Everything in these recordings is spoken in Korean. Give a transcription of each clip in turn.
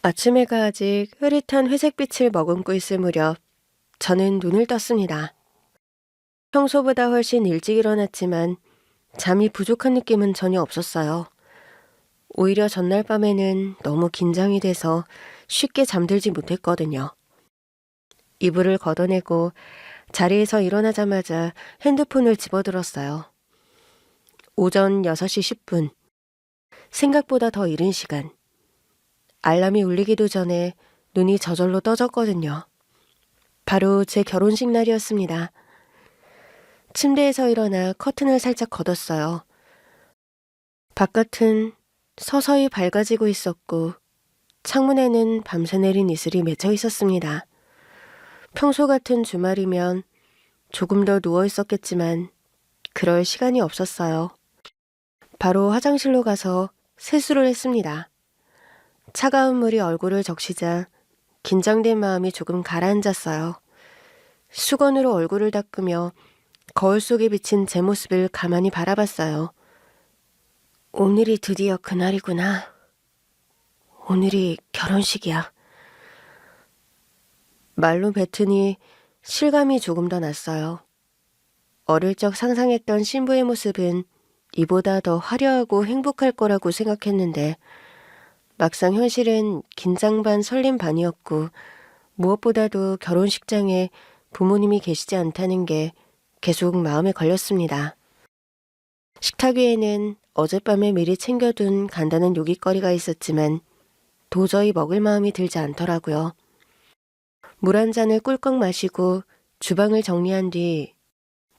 아침 해가 아직 흐릿한 회색빛을 머금고 있을 무렵 저는 눈을 떴습니다. 평소보다 훨씬 일찍 일어났지만 잠이 부족한 느낌은 전혀 없었어요. 오히려 전날 밤에는 너무 긴장이 돼서 쉽게 잠들지 못했거든요. 이불을 걷어내고 자리에서 일어나자마자 핸드폰을 집어들었어요. 오전 6시 10분. 생각보다 더 이른 시간. 알람이 울리기도 전에 눈이 저절로 떠졌거든요. 바로 제 결혼식 날이었습니다. 침대에서 일어나 커튼을 살짝 걷었어요. 바깥은 서서히 밝아지고 있었고 창문에는 밤새 내린 이슬이 맺혀 있었습니다. 평소 같은 주말이면 조금 더 누워 있었겠지만 그럴 시간이 없었어요. 바로 화장실로 가서 세수를 했습니다. 차가운 물이 얼굴을 적시자 긴장된 마음이 조금 가라앉았어요. 수건으로 얼굴을 닦으며 거울 속에 비친 제 모습을 가만히 바라봤어요. 오늘이 드디어 그날이구나. 오늘이 결혼식이야. 말로 뱉으니 실감이 조금 더 났어요. 어릴 적 상상했던 신부의 모습은 이보다 더 화려하고 행복할 거라고 생각했는데 막상 현실은 긴장 반 설렘 반이었고 무엇보다도 결혼식장에 부모님이 계시지 않다는 게 계속 마음에 걸렸습니다. 식탁 위에는 어젯밤에 미리 챙겨둔 간단한 요깃거리가 있었지만 도저히 먹을 마음이 들지 않더라고요. 물 한 잔을 꿀꺽 마시고 주방을 정리한 뒤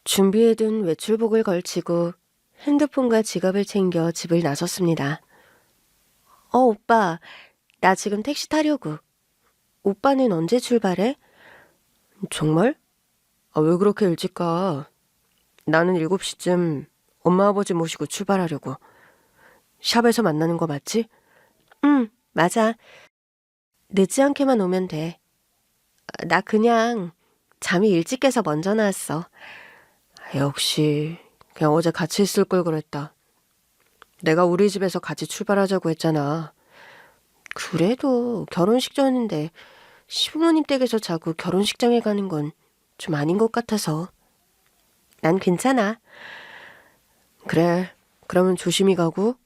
준비해둔 외출복을 걸치고 핸드폰과 지갑을 챙겨 집을 나섰습니다. 오빠, 나 지금 택시 타려고. 오빠는 언제 출발해? 정말? 왜 그렇게 일찍 가? 나는 7시쯤 엄마 아버지 모시고 출발하려고. 샵에서 만나는 거 맞지? 응, 맞아. 늦지 않게만 오면 돼. 나 그냥 잠이 일찍 깨서 먼저 나왔어. 역시 그냥 어제 같이 있을 걸 그랬다. 내가 우리 집에서 같이 출발하자고 했잖아. 그래도 결혼식 전인데 시부모님 댁에서 자고 결혼식장에 가는 건 좀 아닌 것 같아서. 난 괜찮아. 그래, 그러면 조심히 가고.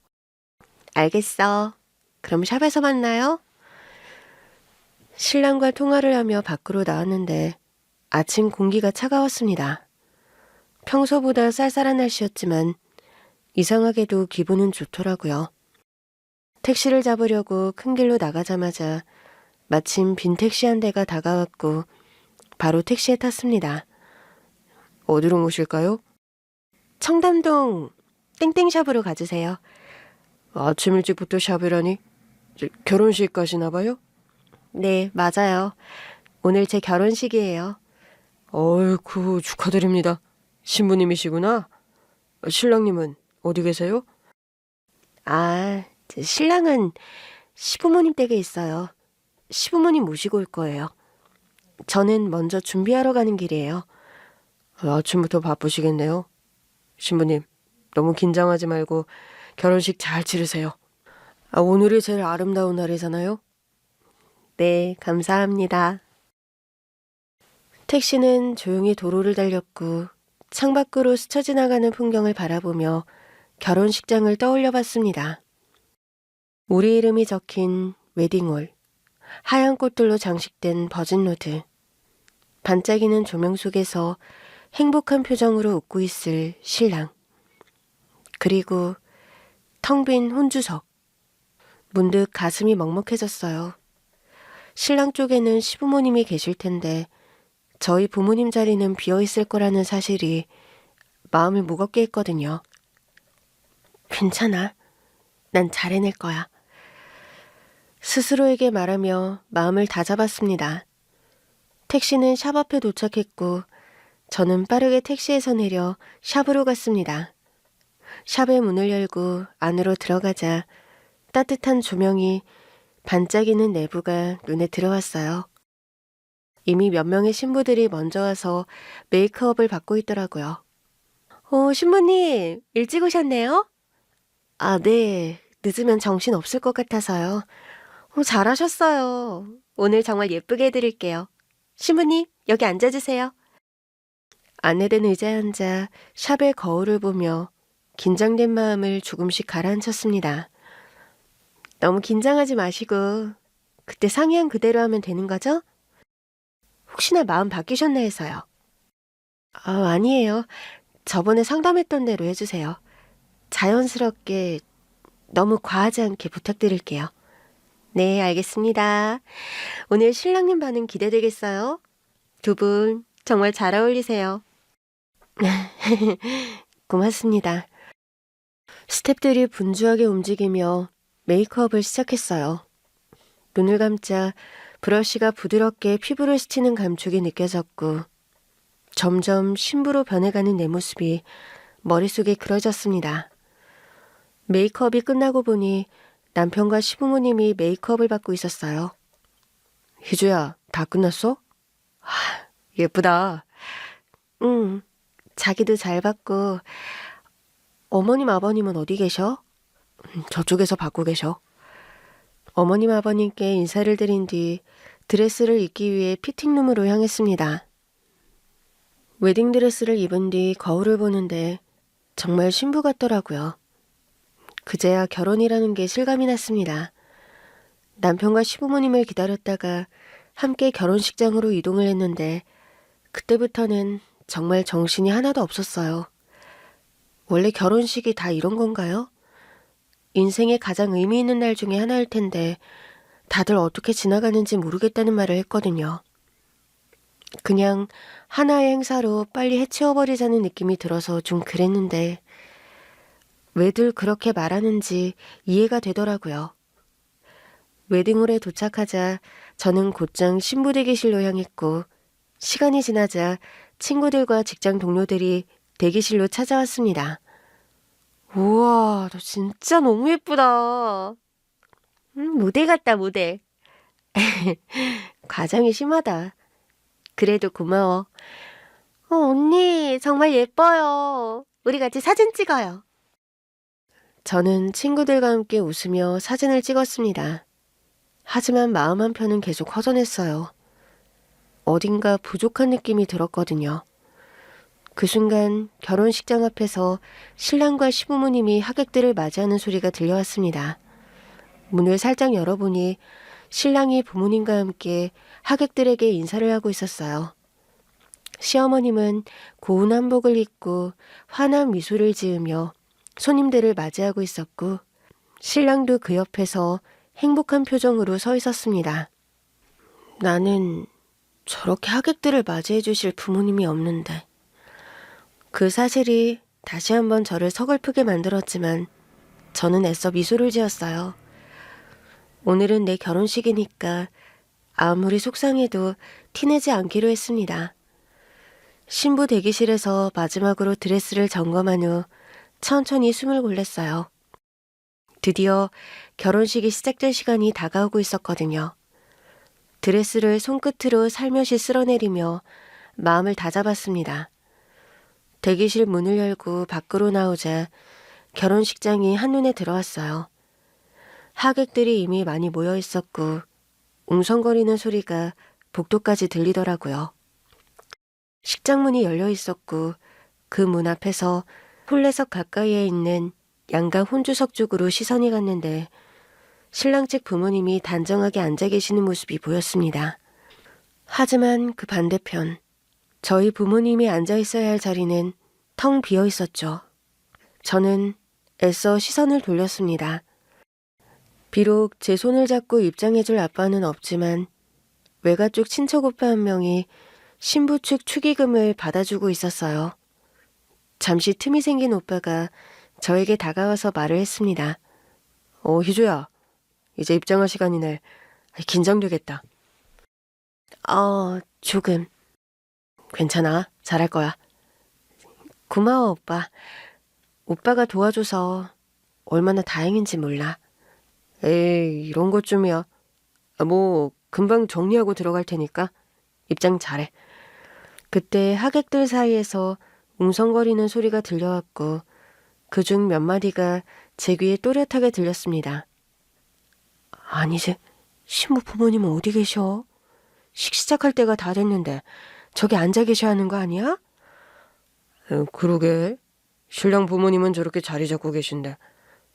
알겠어. 그럼 샵에서 만나요. 신랑과 통화를 하며 밖으로 나왔는데 아침 공기가 차가웠습니다. 평소보다 쌀쌀한 날씨였지만 이상하게도 기분은 좋더라고요. 택시를 잡으려고 큰 길로 나가자마자 마침 빈 택시 한 대가 다가왔고 바로 택시에 탔습니다. 어디로 모실까요? 청담동 땡땡샵으로 가주세요. 아침 일찍부터 샵이라니? 결혼식 가시나 봐요? 네, 맞아요. 오늘 제 결혼식이에요. 어이쿠, 축하드립니다. 신부님이시구나. 신랑님은 어디 계세요? 신랑은 시부모님 댁에 있어요. 시부모님 모시고 올 거예요. 저는 먼저 준비하러 가는 길이에요. 아침부터 바쁘시겠네요. 신부님, 너무 긴장하지 말고 결혼식 잘 치르세요. 오늘이 제일 아름다운 날이잖아요. 네, 감사합니다. 택시는 조용히 도로를 달렸고 창밖으로 스쳐 지나가는 풍경을 바라보며 결혼식장을 떠올려 봤습니다. 우리 이름이 적힌 웨딩홀, 하얀 꽃들로 장식된 버진로드, 반짝이는 조명 속에서 행복한 표정으로 웃고 있을 신랑, 그리고 텅 빈 혼주석. 문득 가슴이 먹먹해졌어요. 신랑 쪽에는 시부모님이 계실 텐데 저희 부모님 자리는 비어있을 거라는 사실이 마음을 무겁게 했거든요. 괜찮아. 난 잘 해낼 거야. 스스로에게 말하며 마음을 다잡았습니다. 택시는 샵 앞에 도착했고 저는 빠르게 택시에서 내려 샵으로 갔습니다. 샵의 문을 열고 안으로 들어가자 따뜻한 조명이 반짝이는 내부가 눈에 들어왔어요. 이미 몇 명의 신부들이 먼저 와서 메이크업을 받고 있더라고요. 신부님, 일찍 오셨네요? 네. 늦으면 정신 없을 것 같아서요. 잘하셨어요. 오늘 정말 예쁘게 해드릴게요. 신부님, 여기 앉아주세요. 안내된 의자에 앉아 샵의 거울을 보며 긴장된 마음을 조금씩 가라앉혔습니다. 너무 긴장하지 마시고 그때 상의한 그대로 하면 되는 거죠? 혹시나 마음 바뀌셨나 해서요. 아니에요. 저번에 상담했던 대로 해주세요. 자연스럽게 너무 과하지 않게 부탁드릴게요. 네, 알겠습니다. 오늘 신랑님 반응 기대되겠어요? 두 분 정말 잘 어울리세요. 고맙습니다. 스탭들이 분주하게 움직이며 메이크업을 시작했어요. 눈을 감자 브러쉬가 부드럽게 피부를 스치는 감촉이 느껴졌고 점점 신부로 변해가는 내 모습이 머릿속에 그려졌습니다. 메이크업이 끝나고 보니 남편과 시부모님이 메이크업을 받고 있었어요. 희주야, 다 끝났어? 예쁘다. 응, 자기도 잘 받고 어머님 아버님은 어디 계셔? 저쪽에서 받고 계셔. 어머님 아버님께 인사를 드린 뒤 드레스를 입기 위해 피팅룸으로 향했습니다. 웨딩드레스를 입은 뒤 거울을 보는데 정말 신부 같더라고요. 그제야 결혼이라는 게 실감이 났습니다. 남편과 시부모님을 기다렸다가 함께 결혼식장으로 이동을 했는데 그때부터는 정말 정신이 하나도 없었어요. 원래 결혼식이 다 이런 건가요? 인생의 가장 의미 있는 날 중에 하나일 텐데 다들 어떻게 지나가는지 모르겠다는 말을 했거든요. 그냥 하나의 행사로 빨리 해치워버리자는 느낌이 들어서 좀 그랬는데 왜들 그렇게 말하는지 이해가 되더라고요. 웨딩홀에 도착하자 저는 곧장 신부 대기실로 향했고 시간이 지나자 친구들과 직장 동료들이 대기실로 찾아왔습니다. 우와, 너 진짜 너무 예쁘다. 모델 같다, 모델. 과장이 심하다. 그래도 고마워. 언니, 정말 예뻐요. 우리 같이 사진 찍어요. 저는 친구들과 함께 웃으며 사진을 찍었습니다. 하지만 마음 한편은 계속 허전했어요. 어딘가 부족한 느낌이 들었거든요. 그 순간 결혼식장 앞에서 신랑과 시부모님이 하객들을 맞이하는 소리가 들려왔습니다. 문을 살짝 열어보니 신랑이 부모님과 함께 하객들에게 인사를 하고 있었어요. 시어머님은 고운 한복을 입고 환한 미소를 지으며 손님들을 맞이하고 있었고 신랑도 그 옆에서 행복한 표정으로 서 있었습니다. 나는 저렇게 하객들을 맞이해 주실 부모님이 없는데 그 사실이 다시 한번 저를 서글프게 만들었지만 저는 애써 미소를 지었어요. 오늘은 내 결혼식이니까 아무리 속상해도 티내지 않기로 했습니다. 신부 대기실에서 마지막으로 드레스를 점검한 후 천천히 숨을 골랐어요. 드디어 결혼식이 시작될 시간이 다가오고 있었거든요. 드레스를 손끝으로 살며시 쓸어내리며 마음을 다잡았습니다. 대기실 문을 열고 밖으로 나오자 결혼식장이 한눈에 들어왔어요. 하객들이 이미 많이 모여 있었고 웅성거리는 소리가 복도까지 들리더라고요. 식장문이 열려 있었고 그 문 앞에서 홀레석 가까이에 있는 양가 혼주석 쪽으로 시선이 갔는데 신랑 측 부모님이 단정하게 앉아 계시는 모습이 보였습니다. 하지만 그 반대편 저희 부모님이 앉아 있어야 할 자리는 텅 비어 있었죠. 저는 애써 시선을 돌렸습니다. 비록 제 손을 잡고 입장해줄 아빠는 없지만 외가 쪽 친척 오빠 한 명이 신부 측 축의금을 받아주고 있었어요. 잠시 틈이 생긴 오빠가 저에게 다가와서 말을 했습니다. 희주야, 이제 입장할 시간이네. 긴장되겠다. 조금. 괜찮아, 잘할 거야. 고마워, 오빠. 오빠가 도와줘서 얼마나 다행인지 몰라. 에이, 이런 것쯤이야. 금방 정리하고 들어갈 테니까 입장 잘해. 그때 하객들 사이에서 웅성거리는 소리가 들려왔고 그중 몇 마디가 제 귀에 또렷하게 들렸습니다. 아니지, 신부 부모님은 어디 계셔? 시작할 때가 다 됐는데 저기 앉아 계셔야 하는 거 아니야? 그러게. 신랑 부모님은 저렇게 자리 잡고 계신데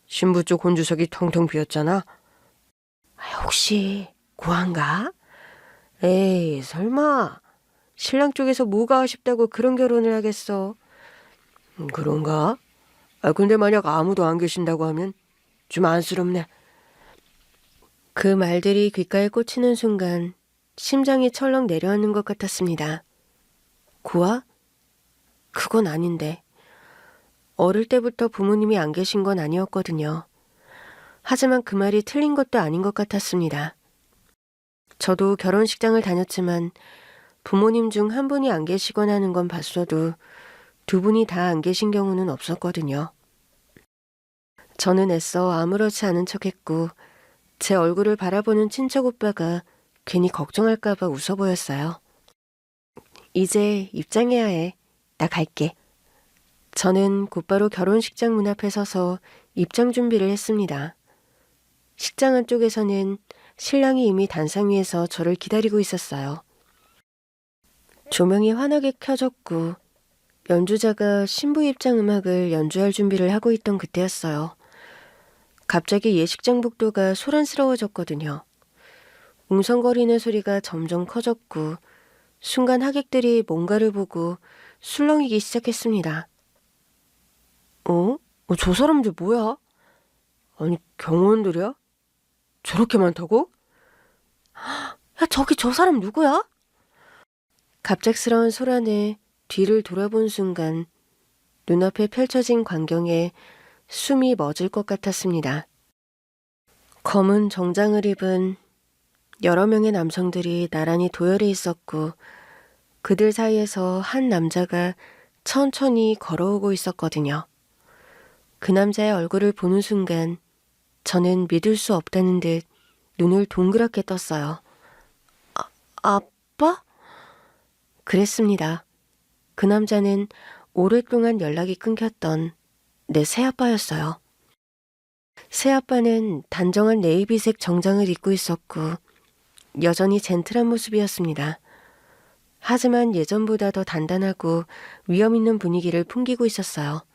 신부 쪽 혼주석이 텅텅 비었잖아. 혹시 고한가? 에이, 설마. 신랑 쪽에서 뭐가 아쉽다고 그런 결혼을 하겠어. 그런가? 근데 만약 아무도 안 계신다고 하면 좀 안쓰럽네. 그 말들이 귓가에 꽂히는 순간 심장이 철렁 내려앉는 것 같았습니다. 고아? 그건 아닌데. 어릴 때부터 부모님이 안 계신 건 아니었거든요. 하지만 그 말이 틀린 것도 아닌 것 같았습니다. 저도 결혼식장을 다녔지만 부모님 중 한 분이 안 계시거나 하는 건 봤어도 두 분이 다 안 계신 경우는 없었거든요. 저는 애써 아무렇지 않은 척했고 제 얼굴을 바라보는 친척 오빠가 괜히 걱정할까봐 웃어 보였어요. 이제 입장해야 해. 나 갈게. 저는 곧바로 결혼식장 문 앞에 서서 입장 준비를 했습니다. 식장 안쪽에서는 신랑이 이미 단상 위에서 저를 기다리고 있었어요. 조명이 환하게 켜졌고 연주자가 신부 입장 음악을 연주할 준비를 하고 있던 그때였어요. 갑자기 예식장 복도가 소란스러워졌거든요. 웅성거리는 소리가 점점 커졌고 순간 하객들이 뭔가를 보고 술렁이기 시작했습니다. 저 사람들 뭐야? 아니, 경호원들이야? 저렇게 많다고? 야, 저기 저 사람 누구야? 갑작스러운 소란에 뒤를 돌아본 순간 눈앞에 펼쳐진 광경에 숨이 멎을 것 같았습니다. 검은 정장을 입은 여러 명의 남성들이 나란히 도열해 있었고 그들 사이에서 한 남자가 천천히 걸어오고 있었거든요. 그 남자의 얼굴을 보는 순간 저는 믿을 수 없다는 듯 눈을 동그랗게 떴어요. 아빠? 그랬습니다. 그 남자는 오랫동안 연락이 끊겼던 내 새아빠였어요. 새아빠는 단정한 네이비색 정장을 입고 있었고 여전히 젠틀한 모습이었습니다. 하지만 예전보다 더 단단하고 위험 있는 분위기를 풍기고 있었어요.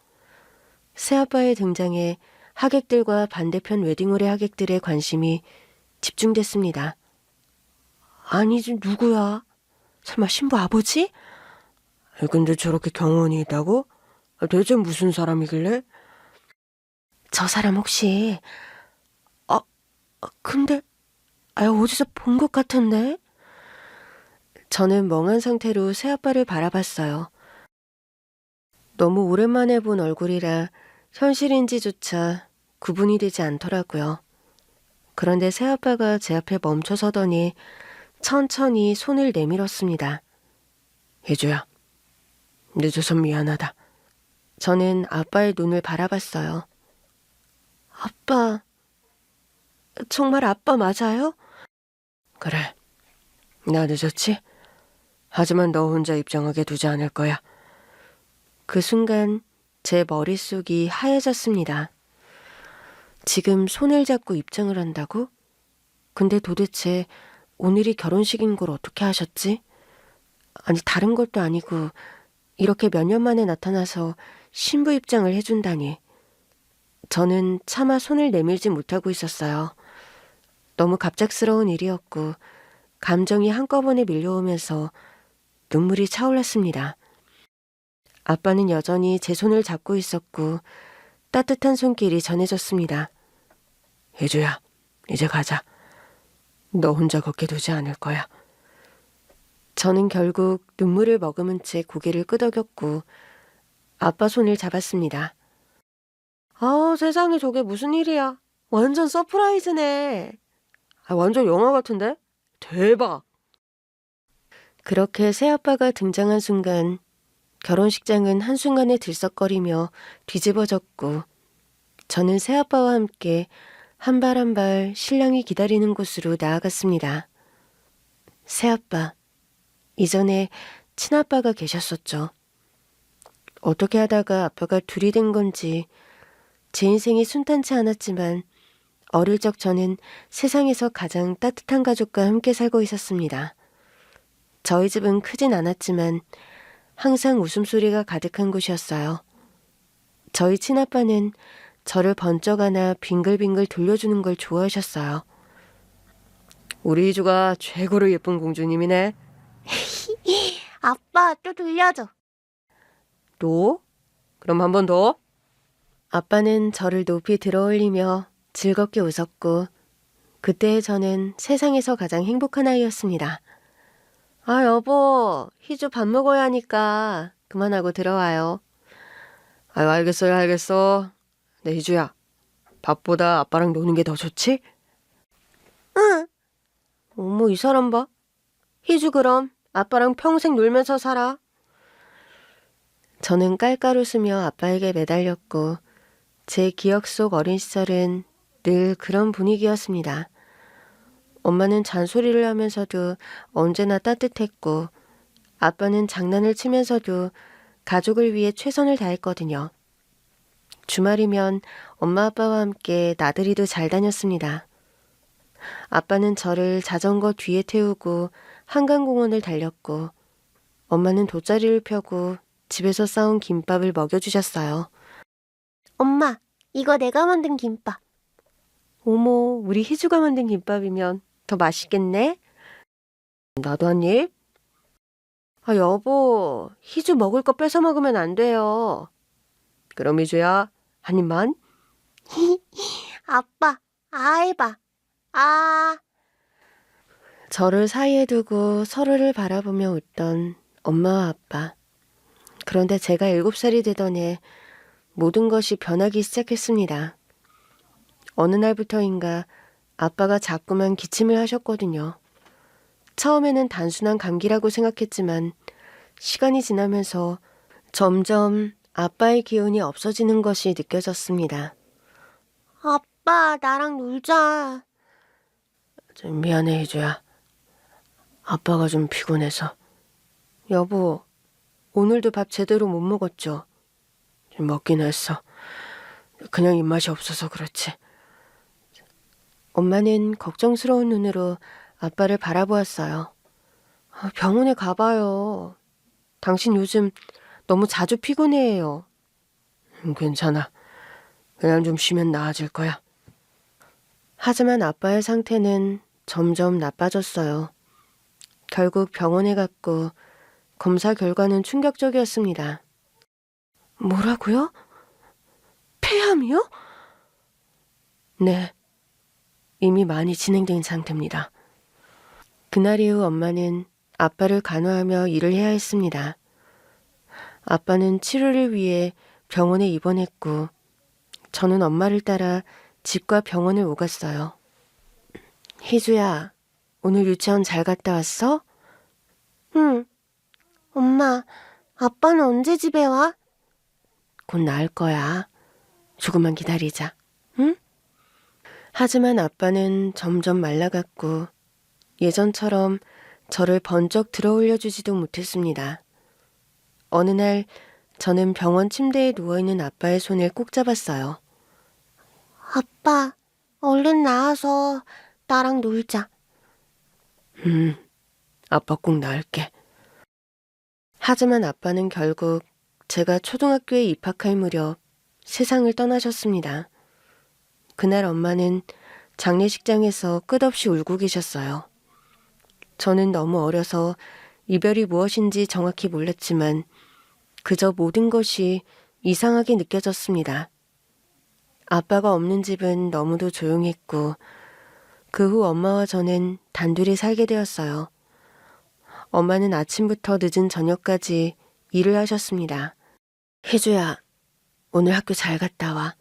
새아빠의 등장에 하객들과 반대편 웨딩홀의 하객들의 관심이 집중됐습니다. 아니, 누구야? 설마 신부 아버지? 근데 저렇게 경호원이 있다고? 대체 무슨 사람이길래? 저 사람 혹시... 근데... 어디서 본 것 같은데? 저는 멍한 상태로 새아빠를 바라봤어요. 너무 오랜만에 본 얼굴이라 현실인지조차 구분이 되지 않더라고요. 그런데 새아빠가 제 앞에 멈춰서더니 천천히 손을 내밀었습니다. 혜주야, 늦어서 미안하다. 저는 아빠의 눈을 바라봤어요. 아빠, 정말 아빠 맞아요? 그래, 나 늦었지? 하지만 너 혼자 입장하게 두지 않을 거야. 그 순간 제 머릿속이 하얘졌습니다. 지금 손을 잡고 입장을 한다고? 근데 도대체 오늘이 결혼식인 걸 어떻게 하셨지? 아니, 다른 것도 아니고 이렇게 몇 년 만에 나타나서 신부 입장을 해준다니. 저는 차마 손을 내밀지 못하고 있었어요. 너무 갑작스러운 일이었고 감정이 한꺼번에 밀려오면서 눈물이 차올랐습니다. 아빠는 여전히 제 손을 잡고 있었고 따뜻한 손길이 전해졌습니다. 혜주야, 이제 가자. 너 혼자 걷게 두지 않을 거야. 저는 결국 눈물을 머금은 채 고개를 끄덕였고 아빠 손을 잡았습니다. 세상에 저게 무슨 일이야. 완전 서프라이즈네. 완전 영화 같은데? 대박! 그렇게 새아빠가 등장한 순간 결혼식장은 한순간에 들썩거리며 뒤집어졌고 저는 새아빠와 함께 한 발 한 발 신랑이 기다리는 곳으로 나아갔습니다. 새아빠, 이전에 친아빠가 계셨었죠. 어떻게 하다가 아빠가 둘이 된 건지 제 인생이 순탄치 않았지만 어릴 적 저는 세상에서 가장 따뜻한 가족과 함께 살고 있었습니다. 저희 집은 크진 않았지만 항상 웃음소리가 가득한 곳이었어요. 저희 친아빠는 저를 번쩍 안아 빙글빙글 돌려주는 걸 좋아하셨어요. 우리 희주가 최고로 예쁜 공주님이네. 아빠, 또 돌려줘. 또? 그럼 한 번 더? 아빠는 저를 높이 들어올리며 즐겁게 웃었고 그때의 저는 세상에서 가장 행복한 아이였습니다. 아, 여보, 희주 밥 먹어야 하니까 그만하고 들어와요. 아유, 알겠어요, 알겠어. 네, 희주야. 밥보다 아빠랑 노는 게 더 좋지? 응. 어머, 이 사람 봐. 희주 그럼 아빠랑 평생 놀면서 살아. 저는 깔깔 웃으며 아빠에게 매달렸고 제 기억 속 어린 시절은 늘 그런 분위기였습니다. 엄마는 잔소리를 하면서도 언제나 따뜻했고 아빠는 장난을 치면서도 가족을 위해 최선을 다했거든요. 주말이면 엄마 아빠와 함께 나들이도 잘 다녔습니다. 아빠는 저를 자전거 뒤에 태우고 한강공원을 달렸고 엄마는 돗자리를 펴고 집에서 싸온 김밥을 먹여주셨어요. 엄마, 이거 내가 만든 김밥. 어머, 우리 희주가 만든 김밥이면 더 맛있겠네? 나도 한 입? 아, 여보, 희주 먹을 거 뺏어 먹으면 안 돼요. 그럼 희주야, 한 입만? 아빠, 아 해봐. 아. 저를 사이에 두고 서로를 바라보며 웃던 엄마와 아빠. 그런데 제가 7살이 되던 해 모든 것이 변하기 시작했습니다. 어느 날부터인가 아빠가 자꾸만 기침을 하셨거든요. 처음에는 단순한 감기라고 생각했지만 시간이 지나면서 점점 아빠의 기운이 없어지는 것이 느껴졌습니다. 아빠, 나랑 놀자. 미안해, 희주야. 아빠가 좀 피곤해서. 여보, 오늘도 밥 제대로 못 먹었죠? 좀 먹긴 했어. 그냥 입맛이 없어서 그렇지. 엄마는 걱정스러운 눈으로 아빠를 바라보았어요. 병원에 가봐요. 당신 요즘 너무 자주 피곤해해요. 괜찮아. 그냥 좀 쉬면 나아질 거야. 하지만 아빠의 상태는 점점 나빠졌어요. 결국 병원에 갔고 검사 결과는 충격적이었습니다. 뭐라고요? 폐암이요? 네, 이미 많이 진행된 상태입니다. 그날 이후 엄마는 아빠를 간호하며 일을 해야 했습니다. 아빠는 치료를 위해 병원에 입원했고 저는 엄마를 따라 집과 병원을 오갔어요. 희주야, 오늘 유치원 잘 갔다 왔어? 응. 엄마, 아빠는 언제 집에 와? 곧 나을 거야. 조금만 기다리자. 응? 하지만 아빠는 점점 말라갔고 예전처럼 저를 번쩍 들어올려주지도 못했습니다. 어느 날 저는 병원 침대에 누워있는 아빠의 손을 꼭 잡았어요. 아빠, 얼른 나와서 나랑 놀자. 아빠 꼭 나을게. 하지만 아빠는 결국 제가 초등학교에 입학할 무렵 세상을 떠나셨습니다. 그날 엄마는 장례식장에서 끝없이 울고 계셨어요. 저는 너무 어려서 이별이 무엇인지 정확히 몰랐지만 그저 모든 것이 이상하게 느껴졌습니다. 아빠가 없는 집은 너무도 조용했고 그 후 엄마와 저는 단둘이 살게 되었어요. 엄마는 아침부터 늦은 저녁까지 일을 하셨습니다. 희주야, 오늘 학교 잘 갔다 와.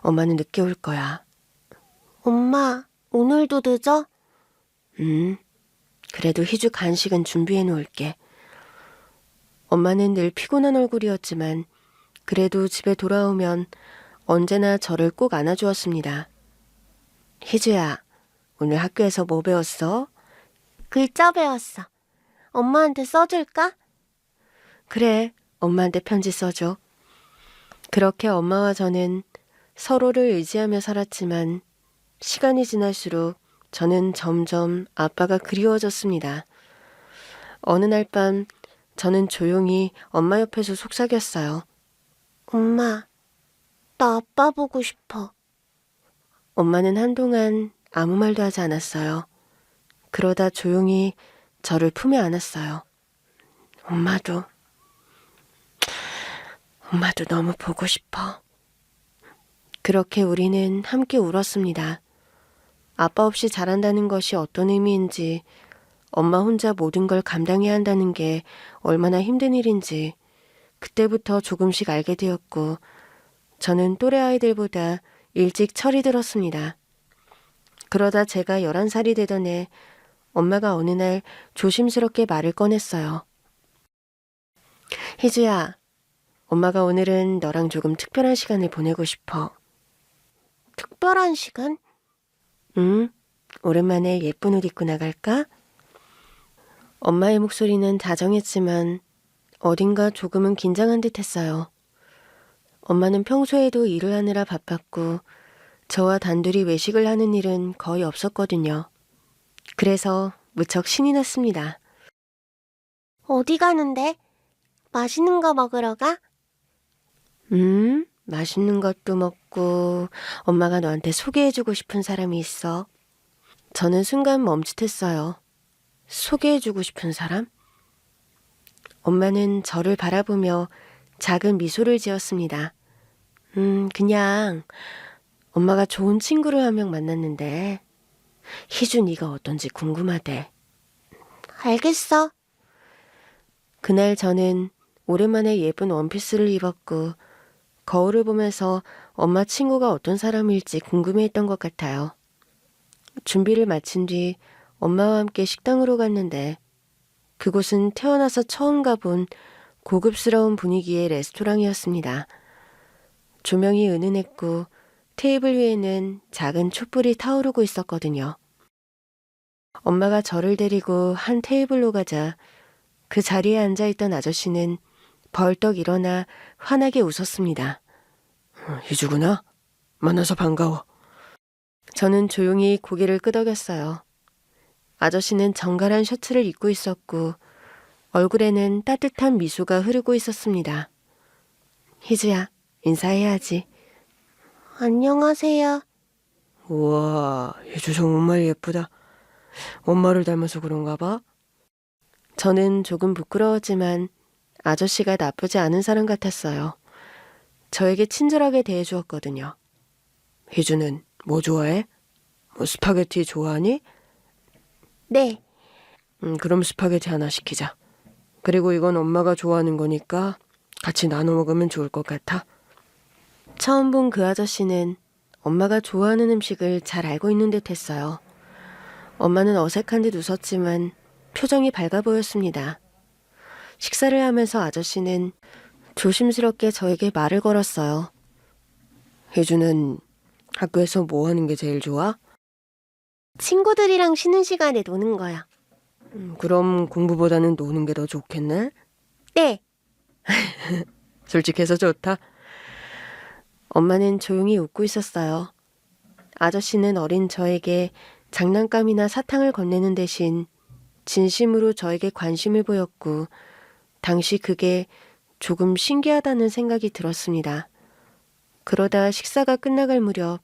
엄마는 늦게 올 거야. 엄마, 오늘도 늦어? 그래도 희주 간식은 준비해 놓을게. 엄마는 늘 피곤한 얼굴이었지만 그래도 집에 돌아오면 언제나 저를 꼭 안아주었습니다. 희주야, 오늘 학교에서 뭐 배웠어? 글자 배웠어. 엄마한테 써줄까? 그래, 엄마한테 편지 써줘. 그렇게 엄마와 저는 서로를 의지하며 살았지만 시간이 지날수록 저는 점점 아빠가 그리워졌습니다. 어느 날 밤 저는 조용히 엄마 옆에서 속삭였어요. 엄마, 나 아빠 보고 싶어. 엄마는 한동안 아무 말도 하지 않았어요. 그러다 조용히 저를 품에 안았어요. 엄마도 너무 보고 싶어. 그렇게 우리는 함께 울었습니다. 아빠 없이 자란다는 것이 어떤 의미인지, 엄마 혼자 모든 걸 감당해야 한다는 게 얼마나 힘든 일인지 그때부터 조금씩 알게 되었고, 저는 또래 아이들보다 일찍 철이 들었습니다. 그러다 제가 11살이 되던 해 엄마가 어느 날 조심스럽게 말을 꺼냈어요. 희주야, 엄마가 오늘은 너랑 조금 특별한 시간을 보내고 싶어. 특별한 시간? 응? 오랜만에 예쁜 옷 입고 나갈까? 엄마의 목소리는 다정했지만 어딘가 조금은 긴장한 듯 했어요. 엄마는 평소에도 일을 하느라 바빴고 저와 단둘이 외식을 하는 일은 거의 없었거든요. 그래서 무척 신이 났습니다. 어디 가는데? 맛있는 거 먹으러 가? 맛있는 것도 먹고 엄마가 너한테 소개해주고 싶은 사람이 있어. 저는 순간 멈칫했어요. 소개해주고 싶은 사람? 엄마는 저를 바라보며 작은 미소를 지었습니다. 그냥 엄마가 좋은 친구를 한 명 만났는데 희주 네가 어떤지 궁금하대. 알겠어. 그날 저는 오랜만에 예쁜 원피스를 입었고 거울을 보면서 엄마 친구가 어떤 사람일지 궁금해했던 것 같아요. 준비를 마친 뒤 엄마와 함께 식당으로 갔는데 그곳은 태어나서 처음 가본 고급스러운 분위기의 레스토랑이었습니다. 조명이 은은했고 테이블 위에는 작은 촛불이 타오르고 있었거든요. 엄마가 저를 데리고 한 테이블로 가자 그 자리에 앉아있던 아저씨는 벌떡 일어나 환하게 웃었습니다. 희주구나? 만나서 반가워. 저는 조용히 고개를 끄덕였어요. 아저씨는 정갈한 셔츠를 입고 있었고 얼굴에는 따뜻한 미소가 흐르고 있었습니다. 희주야, 인사해야지. 안녕하세요. 우와, 희주 정말 예쁘다. 엄마를 닮아서 그런가 봐. 저는 조금 부끄러웠지만 아저씨가 나쁘지 않은 사람 같았어요. 저에게 친절하게 대해주었거든요. 희주는 뭐 좋아해? 뭐 스파게티 좋아하니? 네, 그럼 스파게티 하나 시키자. 그리고 이건 엄마가 좋아하는 거니까 같이 나눠 먹으면 좋을 것 같아. 처음 본 그 아저씨는 엄마가 좋아하는 음식을 잘 알고 있는 듯 했어요. 엄마는 어색한 듯 웃었지만 표정이 밝아 보였습니다. 식사를 하면서 아저씨는 조심스럽게 저에게 말을 걸었어요. 혜주는 학교에서 뭐 하는 게 제일 좋아? 친구들이랑 쉬는 시간에 노는 거야. 그럼 공부보다는 노는 게 더 좋겠네? 네, 솔직해서 좋다. 엄마는 조용히 웃고 있었어요. 아저씨는 어린 저에게 장난감이나 사탕을 건네는 대신 진심으로 저에게 관심을 보였고 당시 그게 조금 신기하다는 생각이 들었습니다. 그러다 식사가 끝나갈 무렵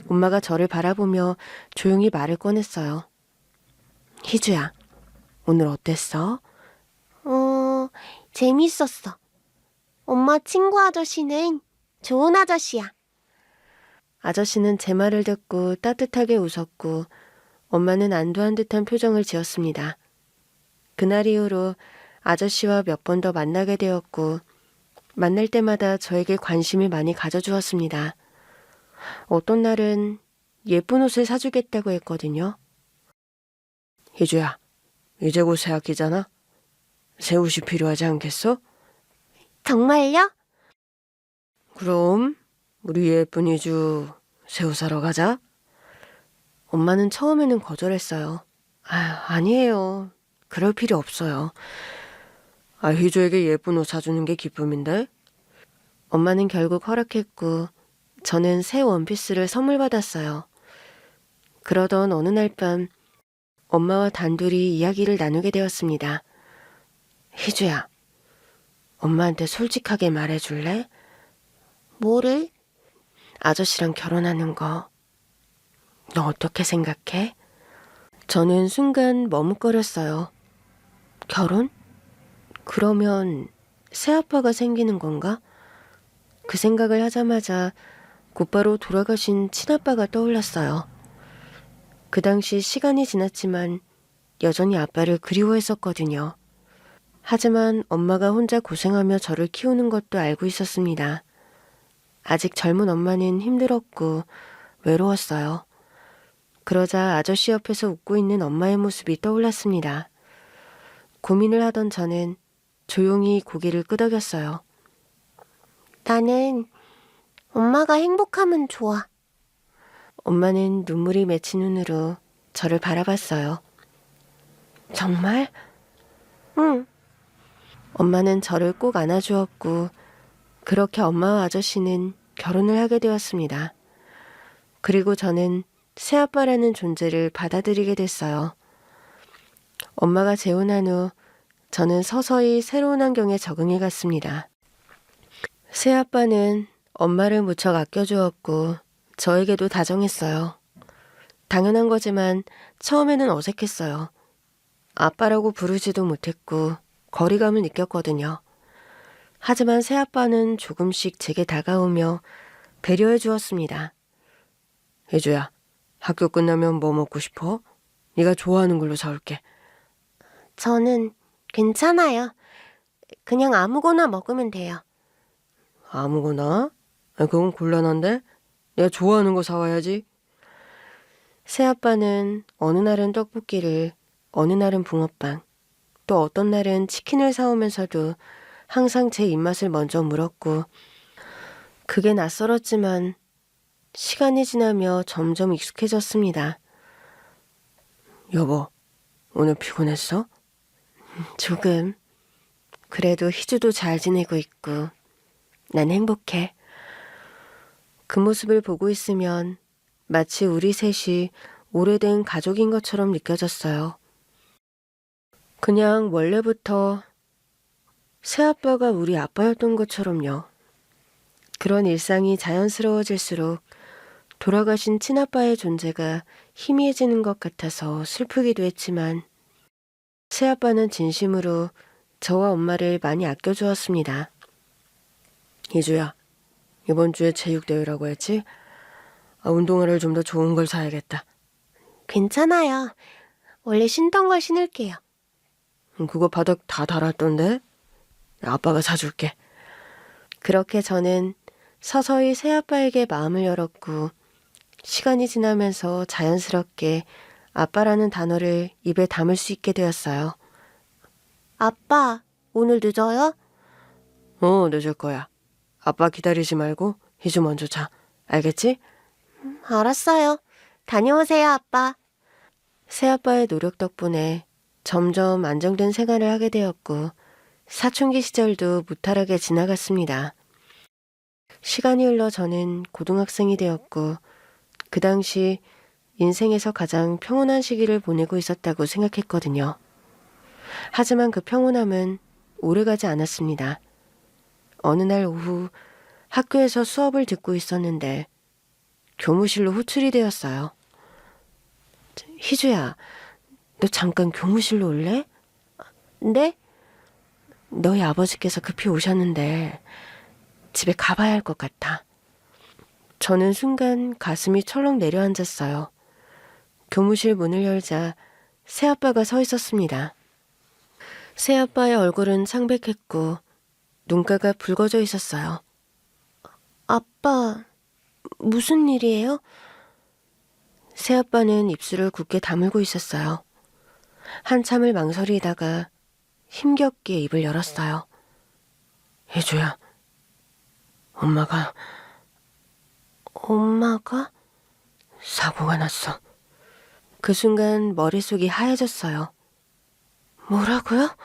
엄마가 저를 바라보며 조용히 말을 꺼냈어요. 희주야, 오늘 어땠어? 재밌었어. 엄마 친구 아저씨는 좋은 아저씨야. 아저씨는 제 말을 듣고 따뜻하게 웃었고 엄마는 안도한 듯한 표정을 지었습니다. 그날 이후로 아저씨와 몇 번 더 만나게 되었고 만날 때마다 저에게 관심을 많이 가져주었습니다. 어떤 날은 예쁜 옷을 사주겠다고 했거든요. 희주야, 이제 곧 새 학기잖아. 새 옷이 필요하지 않겠어? 정말요? 그럼 우리 예쁜 희주 새 옷 사러 가자. 엄마는 처음에는 거절했어요. 아니에요. 그럴 필요 없어요. 희주에게 예쁜 옷 사주는 게 기쁨인데? 엄마는 결국 허락했고 저는 새 원피스를 선물 받았어요. 그러던 어느 날 밤 엄마와 단둘이 이야기를 나누게 되었습니다. 희주야, 엄마한테 솔직하게 말해줄래? 뭐를? 아저씨랑 결혼하는 거. 너 어떻게 생각해? 저는 순간 머뭇거렸어요. 결혼? 그러면 새아빠가 생기는 건가? 그 생각을 하자마자 곧바로 돌아가신 친아빠가 떠올랐어요. 그 당시 시간이 지났지만 여전히 아빠를 그리워했었거든요. 하지만 엄마가 혼자 고생하며 저를 키우는 것도 알고 있었습니다. 아직 젊은 엄마는 힘들었고 외로웠어요. 그러자 아저씨 옆에서 웃고 있는 엄마의 모습이 떠올랐습니다. 고민을 하던 저는 조용히 고개를 끄덕였어요. 나는 엄마가 행복하면 좋아. 엄마는 눈물이 맺힌 눈으로 저를 바라봤어요. 정말? 응. 엄마는 저를 꼭 안아주었고 그렇게 엄마와 아저씨는 결혼을 하게 되었습니다. 그리고 저는 새아빠라는 존재를 받아들이게 됐어요. 엄마가 재혼한 후 저는 서서히 새로운 환경에 적응해 갔습니다. 새아빠는 엄마를 무척 아껴주었고 저에게도 다정했어요. 당연한 거지만 처음에는 어색했어요. 아빠라고 부르지도 못했고 거리감을 느꼈거든요. 하지만 새아빠는 조금씩 제게 다가오며 배려해 주었습니다. 혜주야, 학교 끝나면 뭐 먹고 싶어? 네가 좋아하는 걸로 사올게. 저는 괜찮아요. 그냥 아무거나 먹으면 돼요. 아무거나? 그건 곤란한데? 내가 좋아하는 거 사와야지. 새아빠는 어느 날은 떡볶이를, 어느 날은 붕어빵, 또 어떤 날은 치킨을 사오면서도 항상 제 입맛을 먼저 물었고 그게 낯설었지만 시간이 지나며 점점 익숙해졌습니다. 여보, 오늘 피곤했어? 조금. 그래도 희주도 잘 지내고 있고 난 행복해. 그 모습을 보고 있으면 마치 우리 셋이 오래된 가족인 것처럼 느껴졌어요. 그냥 원래부터 새아빠가 우리 아빠였던 것처럼요. 그런 일상이 자연스러워질수록 돌아가신 친아빠의 존재가 희미해지는 것 같아서 슬프기도 했지만 새아빠는 진심으로 저와 엄마를 많이 아껴주었습니다. 이주야, 이번 주에 체육대회라고 했지? 운동화를 좀 더 좋은 걸 사야겠다. 괜찮아요. 원래 신던 걸 신을게요. 그거 바닥 다 달았던데? 아빠가 사줄게. 그렇게 저는 서서히 새아빠에게 마음을 열었고 시간이 지나면서 자연스럽게 아빠라는 단어를 입에 담을 수 있게 되었어요. 아빠, 오늘 늦어요? 늦을 거야. 아빠 기다리지 말고 희주 먼저 자. 알겠지? 알았어요. 다녀오세요, 아빠. 새아빠의 노력 덕분에 점점 안정된 생활을 하게 되었고 사춘기 시절도 무탈하게 지나갔습니다. 시간이 흘러 저는 고등학생이 되었고 그 당시 인생에서 가장 평온한 시기를 보내고 있었다고 생각했거든요. 하지만 그 평온함은 오래가지 않았습니다. 어느 날 오후 학교에서 수업을 듣고 있었는데 교무실로 호출이 되었어요. 희주야, 너 잠깐 교무실로 올래? 네? 너희 아버지께서 급히 오셨는데 집에 가봐야 할 것 같아. 저는 순간 가슴이 철렁 내려앉았어요. 교무실 문을 열자 새아빠가 서 있었습니다. 새아빠의 얼굴은 창백했고 눈가가 붉어져 있었어요. 아빠, 무슨 일이에요? 새아빠는 입술을 굳게 다물고 있었어요. 한참을 망설이다가 힘겹게 입을 열었어요. 혜주야, 엄마가 사고가 났어. 그 순간 머릿속이 하얘졌어요. 뭐라고요?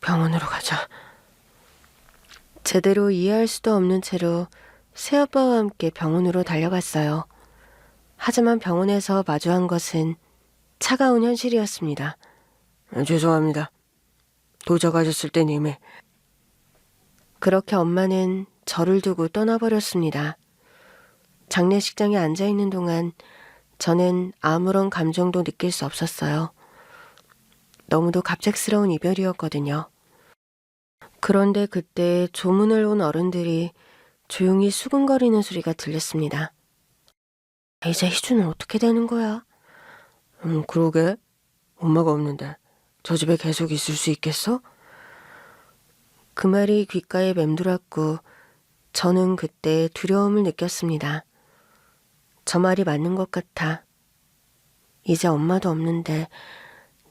병원으로 가자. 제대로 이해할 수도 없는 채로 새아빠와 함께 병원으로 달려갔어요. 하지만 병원에서 마주한 것은 차가운 현실이었습니다. 죄송합니다. 도착하셨을 땐 이미. 그렇게 엄마는 저를 두고 떠나버렸습니다. 장례식장에 앉아있는 동안 저는 아무런 감정도 느낄 수 없었어요. 너무도 갑작스러운 이별이었거든요. 그런데 그때 조문을 온 어른들이 조용히 수근거리는 소리가 들렸습니다. 이제 희주는 어떻게 되는 거야? 그러게. 엄마가 없는데 저 집에 계속 있을 수 있겠어? 그 말이 귓가에 맴돌았고 저는 그때 두려움을 느꼈습니다. 저 말이 맞는 것 같아. 이제 엄마도 없는데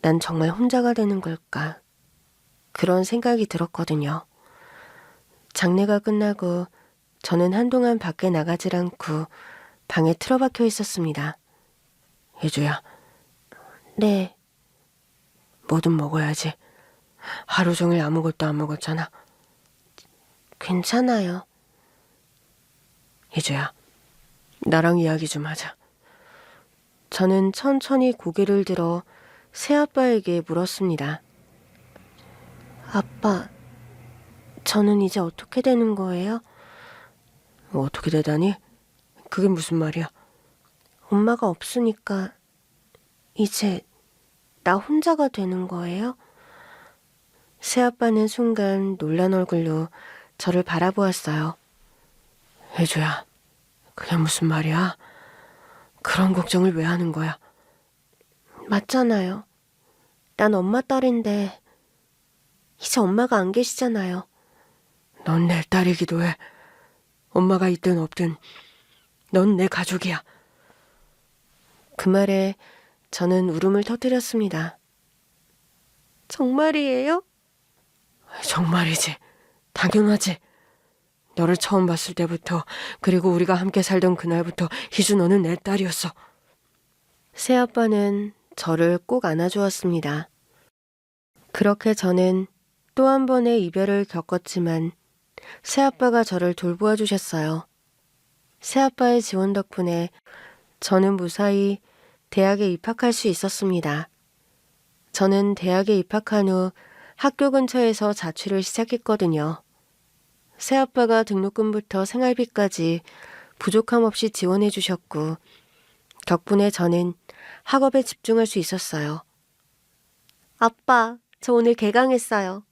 난 정말 혼자가 되는 걸까? 그런 생각이 들었거든요. 장례가 끝나고 저는 한동안 밖에 나가질 않고 방에 틀어박혀 있었습니다. 희주야. 네. 뭐든 먹어야지. 하루 종일 아무것도 안 먹었잖아. 괜찮아요. 희주야, 나랑 이야기 좀 하자. 저는 천천히 고개를 들어 새아빠에게 물었습니다. 아빠, 저는 이제 어떻게 되는 거예요? 어떻게 되다니? 그게 무슨 말이야? 엄마가 없으니까 이제 나 혼자가 되는 거예요? 새아빠는 순간 놀란 얼굴로 저를 바라보았어요. 혜주야, 그게 무슨 말이야? 그런 걱정을 왜 하는 거야? 맞잖아요. 난 엄마 딸인데 이제 엄마가 안 계시잖아요. 넌 내 딸이기도 해. 엄마가 있든 없든 넌 내 가족이야. 그 말에 저는 울음을 터뜨렸습니다. 정말이에요? 정말이지. 당연하지. 너를 처음 봤을 때부터, 그리고 우리가 함께 살던 그날부터 희주 너는 내 딸이었어. 새아빠는 저를 꼭 안아주었습니다. 그렇게 저는 또 한 번의 이별을 겪었지만 새아빠가 저를 돌보아 주셨어요. 새아빠의 지원 덕분에 저는 무사히 대학에 입학할 수 있었습니다. 저는 대학에 입학한 후 학교 근처에서 자취를 시작했거든요. 새아빠가 등록금부터 생활비까지 부족함 없이 지원해 주셨고 덕분에 저는 학업에 집중할 수 있었어요. 아빠, 저 오늘 개강했어요.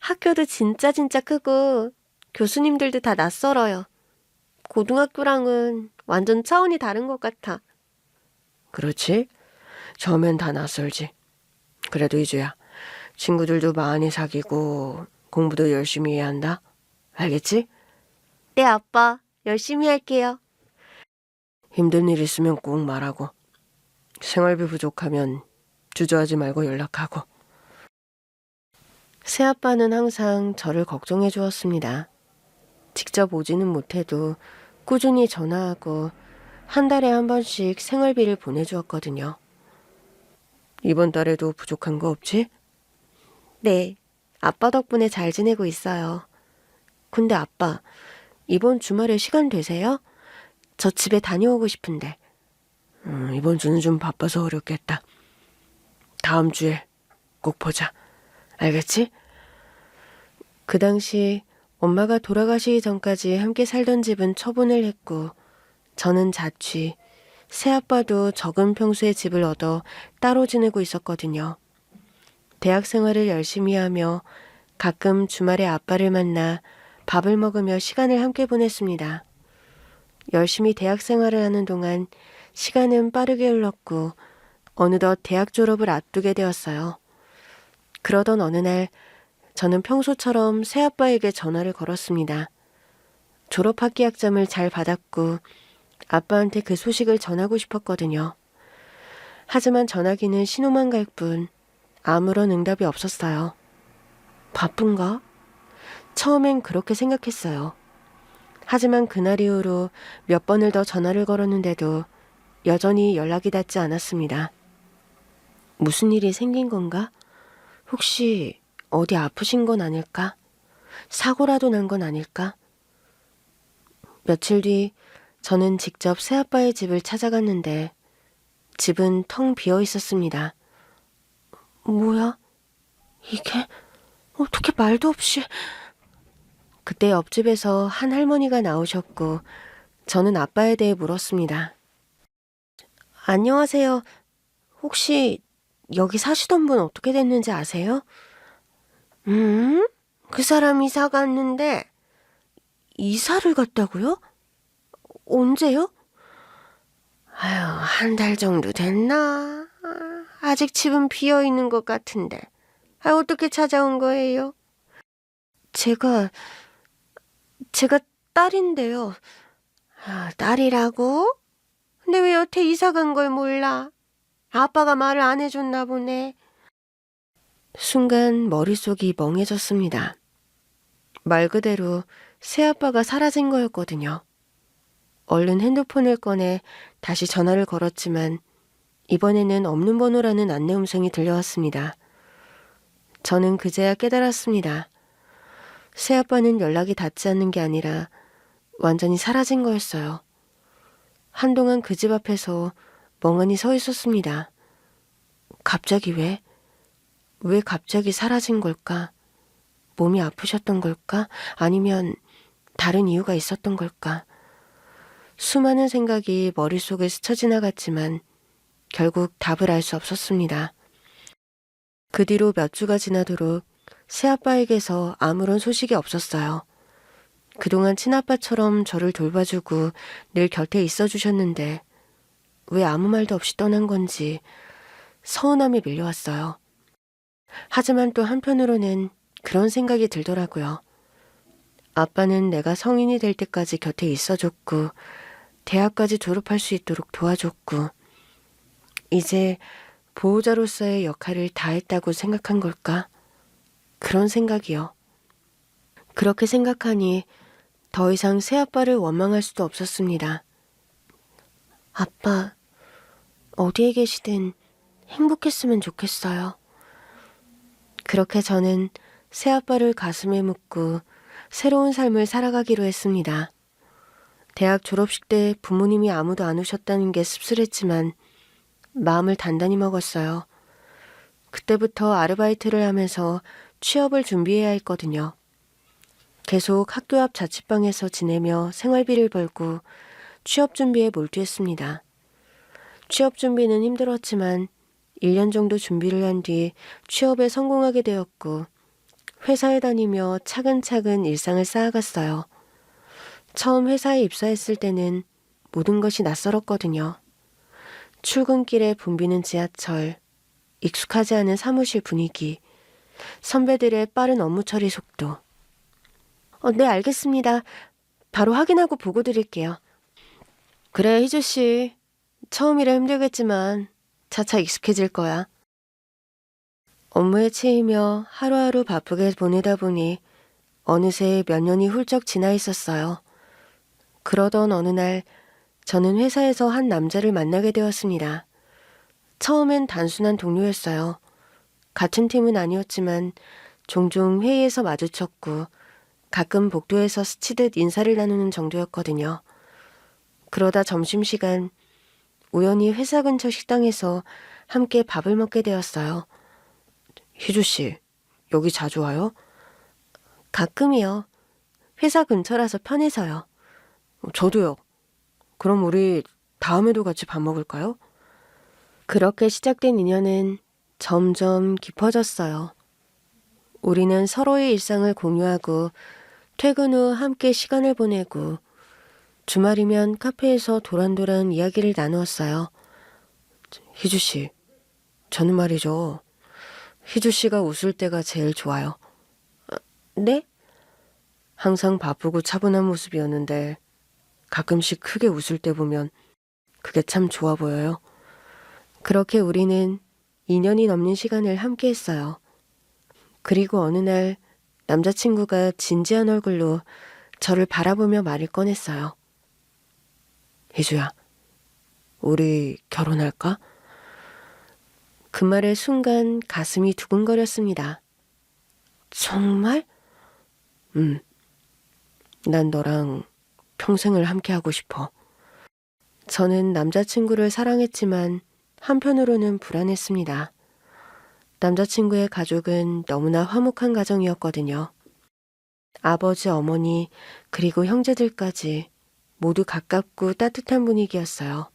학교도 진짜 크고 교수님들도 다 낯설어요. 고등학교랑은 완전 차원이 다른 것 같아. 그렇지? 처음엔 다 낯설지. 그래도 이주야, 친구들도 많이 사귀고 공부도 열심히 해야 한다. 알겠지? 네, 아빠. 열심히 할게요. 힘든 일 있으면 꼭 말하고 생활비 부족하면 주저하지 말고 연락하고. 새아빠는 항상 저를 걱정해 주었습니다. 직접 오지는 못해도 꾸준히 전화하고 한 달에 한 번씩 생활비를 보내주었거든요. 이번 달에도 부족한 거 없지? 네, 아빠 덕분에 잘 지내고 있어요. 근데 아빠, 이번 주말에 시간 되세요? 저 집에 다녀오고 싶은데. 이번 주는 좀 바빠서 어렵겠다. 다음 주에 꼭 보자. 알겠지? 그 당시 엄마가 돌아가시기 전까지 함께 살던 집은 처분을 했고 저는 자취, 새아빠도 적은 평수의 집을 얻어 따로 지내고 있었거든요. 대학 생활을 열심히 하며 가끔 주말에 아빠를 만나 밥을 먹으며 시간을 함께 보냈습니다. 열심히 대학 생활을 하는 동안 시간은 빠르게 흘렀고 어느덧 대학 졸업을 앞두게 되었어요. 그러던 어느 날 저는 평소처럼 새아빠에게 전화를 걸었습니다. 졸업 학기학점을 잘 받았고 아빠한테 그 소식을 전하고 싶었거든요. 하지만 전화기는 신호만 갈 뿐 아무런 응답이 없었어요. 바쁜가? 처음엔 그렇게 생각했어요. 하지만 그날 이후로 몇 번을 더 전화를 걸었는데도 여전히 연락이 닿지 않았습니다. 무슨 일이 생긴 건가? 혹시 어디 아프신 건 아닐까? 사고라도 난 건 아닐까? 며칠 뒤 저는 직접 새아빠의 집을 찾아갔는데 집은 텅 비어 있었습니다. 뭐야? 이게 어떻게 말도 없이... 그때 옆집에서 한 할머니가 나오셨고 저는 아빠에 대해 물었습니다. 안녕하세요. 혹시 여기 사시던 분 어떻게 됐는지 아세요? 그 사람 이사 갔는데 이사를 갔다고요? 언제요? 아유, 한 달 정도 됐나? 아직 집은 비어 있는 것 같은데. 어떻게 찾아온 거예요? 제가 딸인데요. 딸이라고? 근데 왜 여태 이사 간 걸 몰라? 아빠가 말을 안 해줬나 보네. 순간 머릿속이 멍해졌습니다. 말 그대로 새아빠가 사라진 거였거든요. 얼른 핸드폰을 꺼내 다시 전화를 걸었지만 이번에는 없는 번호라는 안내 음성이 들려왔습니다. 저는 그제야 깨달았습니다. 새아빠는 연락이 닿지 않는 게 아니라 완전히 사라진 거였어요. 한동안 그 집 앞에서 멍하니 서 있었습니다. 갑자기 왜? 왜 갑자기 사라진 걸까? 몸이 아프셨던 걸까? 아니면 다른 이유가 있었던 걸까? 수많은 생각이 머릿속에 스쳐 지나갔지만 결국 답을 알 수 없었습니다. 그 뒤로 몇 주가 지나도록 새아빠에게서 아무런 소식이 없었어요. 그동안 친아빠처럼 저를 돌봐주고 늘 곁에 있어주셨는데 왜 아무 말도 없이 떠난 건지 서운함이 밀려왔어요. 하지만 또 한편으로는 그런 생각이 들더라고요. 아빠는 내가 성인이 될 때까지 곁에 있어줬고 대학까지 졸업할 수 있도록 도와줬고 이제 보호자로서의 역할을 다했다고 생각한 걸까? 그런 생각이요. 그렇게 생각하니 더 이상 새아빠를 원망할 수도 없었습니다. 아빠, 어디에 계시든 행복했으면 좋겠어요. 그렇게 저는 새아빠를 가슴에 묻고 새로운 삶을 살아가기로 했습니다. 대학 졸업식 때 부모님이 아무도 안 오셨다는 게 씁쓸했지만 마음을 단단히 먹었어요. 그때부터 아르바이트를 하면서 취업을 준비해야 했거든요. 계속 학교 앞 자취방에서 지내며 생활비를 벌고 취업 준비에 몰두했습니다. 취업 준비는 힘들었지만 1년 정도 준비를 한 뒤 취업에 성공하게 되었고 회사에 다니며 차근차근 일상을 쌓아갔어요. 처음 회사에 입사했을 때는 모든 것이 낯설었거든요. 출근길에 붐비는 지하철, 익숙하지 않은 사무실 분위기, 선배들의 빠른 업무 처리 속도. 네, 알겠습니다. 바로 확인하고 보고 드릴게요. 그래, 희주씨. 처음이라 힘들겠지만 차차 익숙해질 거야. 업무에 치이며 하루하루 바쁘게 보내다 보니 어느새 몇 년이 훌쩍 지나 있었어요. 그러던 어느 날 저는 회사에서 한 남자를 만나게 되었습니다. 처음엔 단순한 동료였어요. 같은 팀은 아니었지만 종종 회의에서 마주쳤고 가끔 복도에서 스치듯 인사를 나누는 정도였거든요. 그러다 점심시간 우연히 회사 근처 식당에서 함께 밥을 먹게 되었어요. 희주씨, 여기 자주 와요? 가끔이요. 회사 근처라서 편해서요. 저도요. 그럼 우리 다음에도 같이 밥 먹을까요? 그렇게 시작된 인연은 점점 깊어졌어요. 우리는 서로의 일상을 공유하고 퇴근 후 함께 시간을 보내고 주말이면 카페에서 도란도란 이야기를 나누었어요. 희주씨, 저는 말이죠. 희주씨가 웃을 때가 제일 좋아요. 네? 항상 바쁘고 차분한 모습이었는데 가끔씩 크게 웃을 때 보면 그게 참 좋아 보여요. 그렇게 우리는 2년이 넘는 시간을 함께 했어요. 그리고 어느 날 남자친구가 진지한 얼굴로 저를 바라보며 말을 꺼냈어요. 희주야, 우리 결혼할까? 그 말에 순간 가슴이 두근거렸습니다. 정말? 난 너랑 평생을 함께 하고 싶어. 저는 남자친구를 사랑했지만 한편으로는 불안했습니다. 남자친구의 가족은 너무나 화목한 가정이었거든요. 아버지, 어머니, 그리고 형제들까지 모두 가깝고 따뜻한 분위기였어요.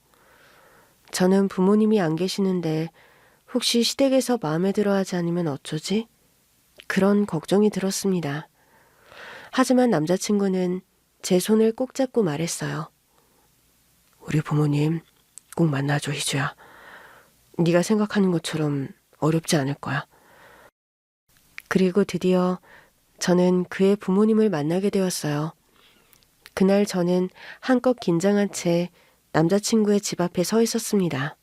저는 부모님이 안 계시는데 혹시 시댁에서 마음에 들어 하지 않으면 어쩌지? 그런 걱정이 들었습니다. 하지만 남자친구는 제 손을 꼭 잡고 말했어요. 우리 부모님 꼭 만나줘, 희주야. 네가 생각하는 것처럼 어렵지 않을 거야. 그리고 드디어 저는 그의 부모님을 만나게 되었어요. 그날 저는 한껏 긴장한 채 남자친구의 집 앞에 서 있었습니다.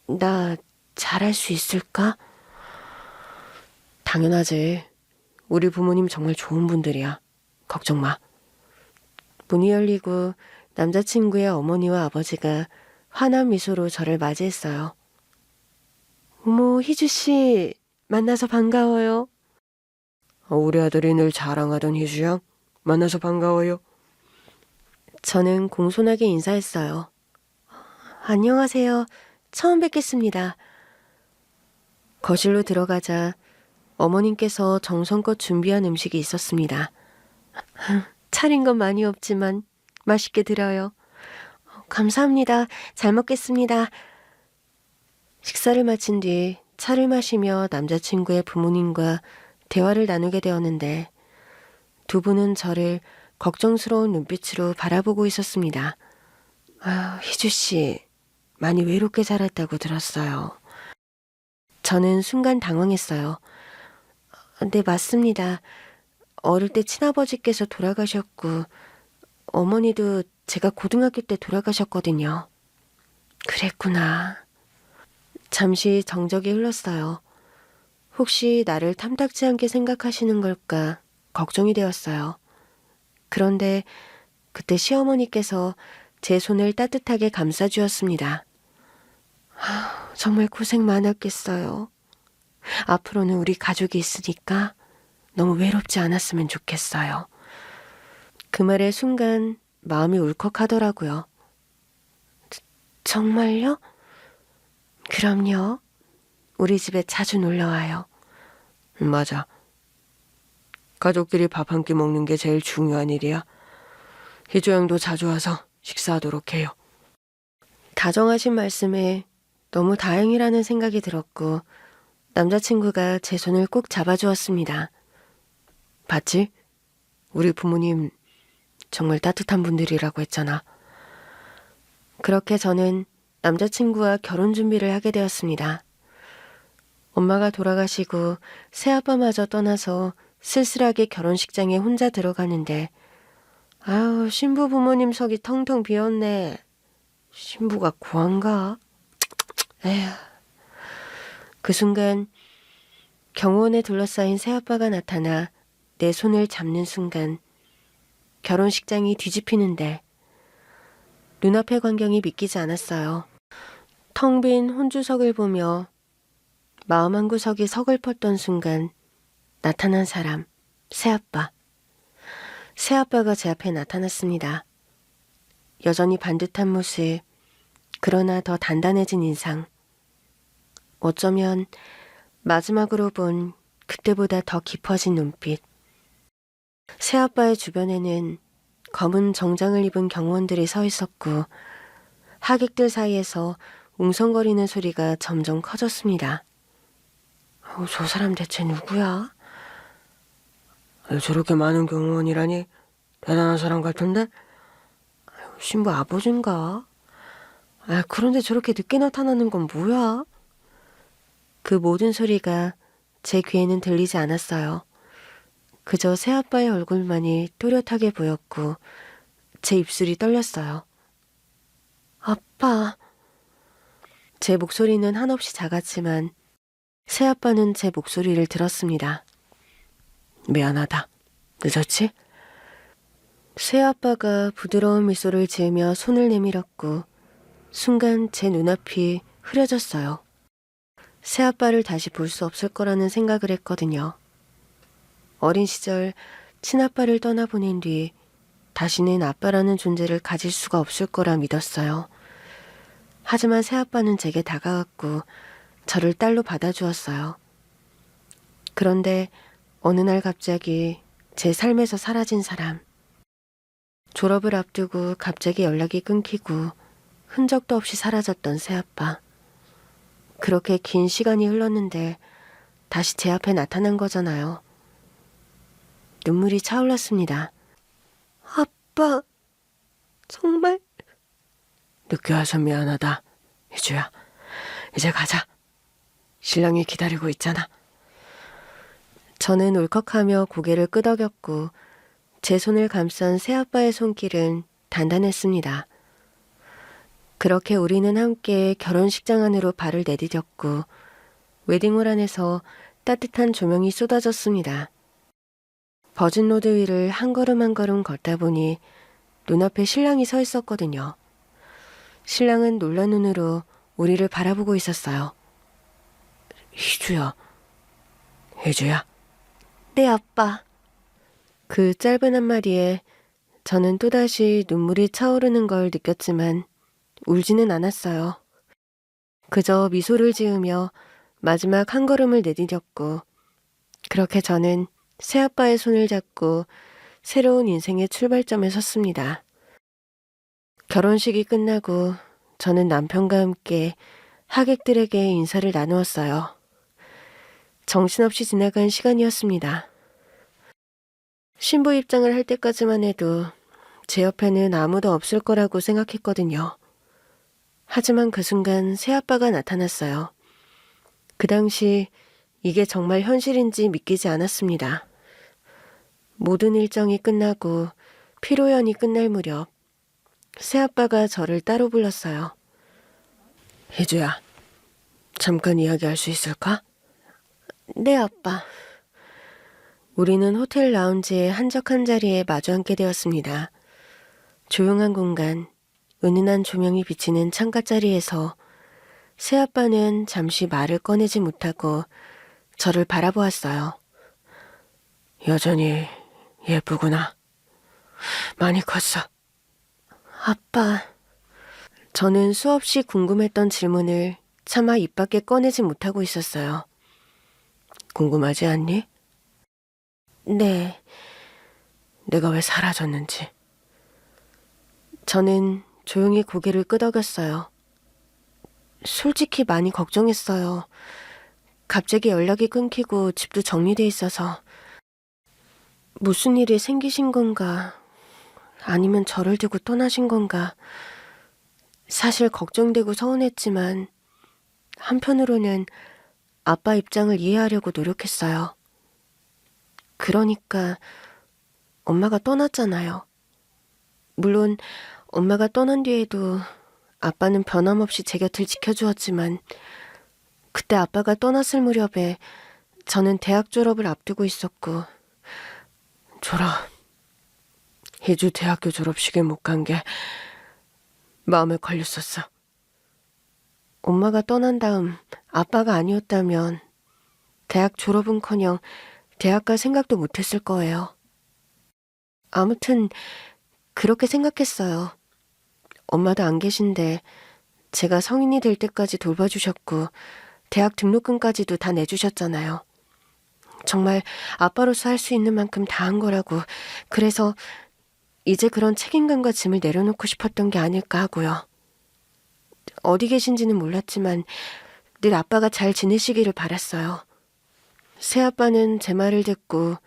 나 잘할 수 있을까? 당연하지. 우리 부모님 정말 좋은 분들이야. 걱정 마. 문이 열리고 남자친구의 어머니와 아버지가 환한 미소로 저를 맞이했어요. 어머, 희주씨, 만나서 반가워요. 우리 아들이 늘 자랑하던 희주양, 만나서 반가워요. 저는 공손하게 인사했어요. 안녕하세요. 처음 뵙겠습니다. 거실로 들어가자 어머님께서 정성껏 준비한 음식이 있었습니다. 차린 건 많이 없지만 맛있게 드려요. 감사합니다. 잘 먹겠습니다. 식사를 마친 뒤 차를 마시며 남자친구의 부모님과 대화를 나누게 되었는데 두 분은 저를 걱정스러운 눈빛으로 바라보고 있었습니다. 희주씨, 많이 외롭게 자랐다고 들었어요. 저는 순간 당황했어요. 네, 맞습니다. 어릴 때 친아버지께서 돌아가셨고 어머니도 제가 고등학교 때 돌아가셨거든요. 그랬구나. 잠시 정적이 흘렀어요. 혹시 나를 탐탁지 않게 생각하시는 걸까 걱정이 되었어요. 그런데 그때 시어머니께서 제 손을 따뜻하게 감싸주었습니다. 정말 고생 많았겠어요. 앞으로는 우리 가족이 있으니까 너무 외롭지 않았으면 좋겠어요. 그 말의 순간 마음이 울컥하더라고요. 정말요? 그럼요. 우리 집에 자주 놀러와요. 맞아. 가족끼리 밥 한 끼 먹는 게 제일 중요한 일이야. 희주 양도 자주 와서 식사하도록 해요. 다정하신 말씀에 너무 다행이라는 생각이 들었고 남자친구가 제 손을 꼭 잡아주었습니다. 봤지? 우리 부모님 정말 따뜻한 분들이라고 했잖아. 그렇게 저는 남자친구와 결혼 준비를 하게 되었습니다. 엄마가 돌아가시고 새아빠마저 떠나서 쓸쓸하게 결혼식장에 혼자 들어가는데 신부 부모님 석이 텅텅 비었네. 신부가 고한가? 에휴. 그 순간 경호원에 둘러싸인 새아빠가 나타나 내 손을 잡는 순간 결혼식장이 뒤집히는데 눈앞의 광경이 믿기지 않았어요. 텅 빈 혼주석을 보며 마음 한구석이 서글펐던 순간 나타난 사람, 새아빠. 새아빠가 제 앞에 나타났습니다. 여전히 반듯한 모습, 그러나 더 단단해진 인상. 어쩌면 마지막으로 본 그때보다 더 깊어진 눈빛. 새아빠의 주변에는 검은 정장을 입은 경호원들이 서 있었고 하객들 사이에서 웅성거리는 소리가 점점 커졌습니다. 저 사람 대체 누구야? 저렇게 많은 경호원이라니 대단한 사람 같은데? 신부 아버지인가? 그런데 저렇게 늦게 나타나는 건 뭐야? 그 모든 소리가 제 귀에는 들리지 않았어요. 그저 새아빠의 얼굴만이 또렷하게 보였고 제 입술이 떨렸어요. 아빠. 제 목소리는 한없이 작았지만 새아빠는 제 목소리를 들었습니다. 미안하다. 늦었지? 새아빠가 부드러운 미소를 지으며 손을 내밀었고 순간 제 눈앞이 흐려졌어요. 새아빠를 다시 볼 수 없을 거라는 생각을 했거든요. 어린 시절 친아빠를 떠나보낸 뒤 다시는 아빠라는 존재를 가질 수가 없을 거라 믿었어요. 하지만 새아빠는 제게 다가갔고 저를 딸로 받아주었어요. 그런데 어느 날 갑자기 제 삶에서 사라진 사람. 졸업을 앞두고 갑자기 연락이 끊기고 흔적도 없이 사라졌던 새아빠. 그렇게 긴 시간이 흘렀는데 다시 제 앞에 나타난 거잖아요. 눈물이 차올랐습니다. 아빠, 정말? 늦게 와서 미안하다. 희주야, 이제 가자. 신랑이 기다리고 있잖아. 저는 울컥하며 고개를 끄덕였고 제 손을 감싼 새아빠의 손길은 단단했습니다. 그렇게 우리는 함께 결혼식장 안으로 발을 내디뎠고 웨딩홀 안에서 따뜻한 조명이 쏟아졌습니다. 버진로드 위를 한 걸음 한 걸음 걷다 보니 눈앞에 신랑이 서 있었거든요. 신랑은 놀란 눈으로 우리를 바라보고 있었어요. 희주야. 희주야? 네, 아빠. 그 짧은 한마디에 저는 또다시 눈물이 차오르는 걸 느꼈지만 울지는 않았어요. 그저 미소를 지으며 마지막 한 걸음을 내디뎠고 그렇게 저는 새아빠의 손을 잡고 새로운 인생의 출발점에 섰습니다. 결혼식이 끝나고 저는 남편과 함께 하객들에게 인사를 나누었어요. 정신없이 지나간 시간이었습니다. 신부 입장을 할 때까지만 해도 제 옆에는 아무도 없을 거라고 생각했거든요. 하지만 그 순간 새아빠가 나타났어요. 그 당시 이게 정말 현실인지 믿기지 않았습니다. 모든 일정이 끝나고 피로연이 끝날 무렵 새아빠가 저를 따로 불렀어요. 희주야, 잠깐 이야기할 수 있을까? 네, 아빠. 우리는 호텔 라운지의 한적한 자리에 마주 앉게 되었습니다. 조용한 공간, 은은한 조명이 비치는 창가자리에서 새아빠는 잠시 말을 꺼내지 못하고 저를 바라보았어요. 여전히 예쁘구나. 많이 컸어. 아빠, 저는 수없이 궁금했던 질문을 차마 입 밖에 꺼내지 못하고 있었어요. 궁금하지 않니? 네. 내가 왜 사라졌는지. 저는 조용히 고개를 끄덕였어요. 솔직히 많이 걱정했어요. 갑자기 연락이 끊기고 집도 정리돼 있어서 무슨 일이 생기신 건가? 아니면 저를 두고 떠나신 건가? 사실 걱정되고 서운했지만 한편으로는 아빠 입장을 이해하려고 노력했어요. 그러니까 엄마가 떠났잖아요. 물론 엄마가 떠난 뒤에도 아빠는 변함없이 제 곁을 지켜주었지만 그때 아빠가 떠났을 무렵에 저는 대학 졸업을 앞두고 있었고 희주 대학교 졸업식에 못 간 게 마음에 걸렸었어. 엄마가 떠난 다음 아빠가 아니었다면 대학 졸업은커녕 대학 갈 생각도 못했을 거예요. 아무튼 그렇게 생각했어요. 엄마도 안 계신데 제가 성인이 될 때까지 돌봐주셨고 대학 등록금까지도 다 내주셨잖아요. 정말 아빠로서 할 수 있는 만큼 다 한 거라고. 그래서 이제 그런 책임감과 짐을 내려놓고 싶었던 게 아닐까 하고요. 어디 계신지는 몰랐지만 늘 아빠가 잘 지내시기를 바랐어요. 새아빠는 제 말을 듣고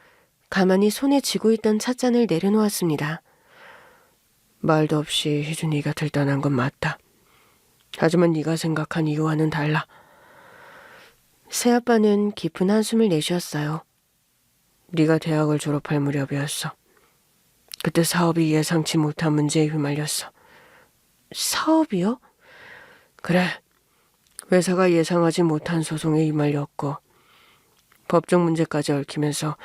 가만히 손에 쥐고 있던 찻잔을 내려놓았습니다. 말도 없이 희준 네 곁을 떠난 건 맞다. 하지만 네가 생각한 이유와는 달라. 새아빠는 깊은 한숨을 내쉬었어요. 네가 대학을 졸업할 무렵이었어. 그때 사업이 예상치 못한 문제에 휘말렸어. 사업이요? 그래. 회사가 예상하지 못한 소송에 휘말렸고 법적 문제까지 얽히면서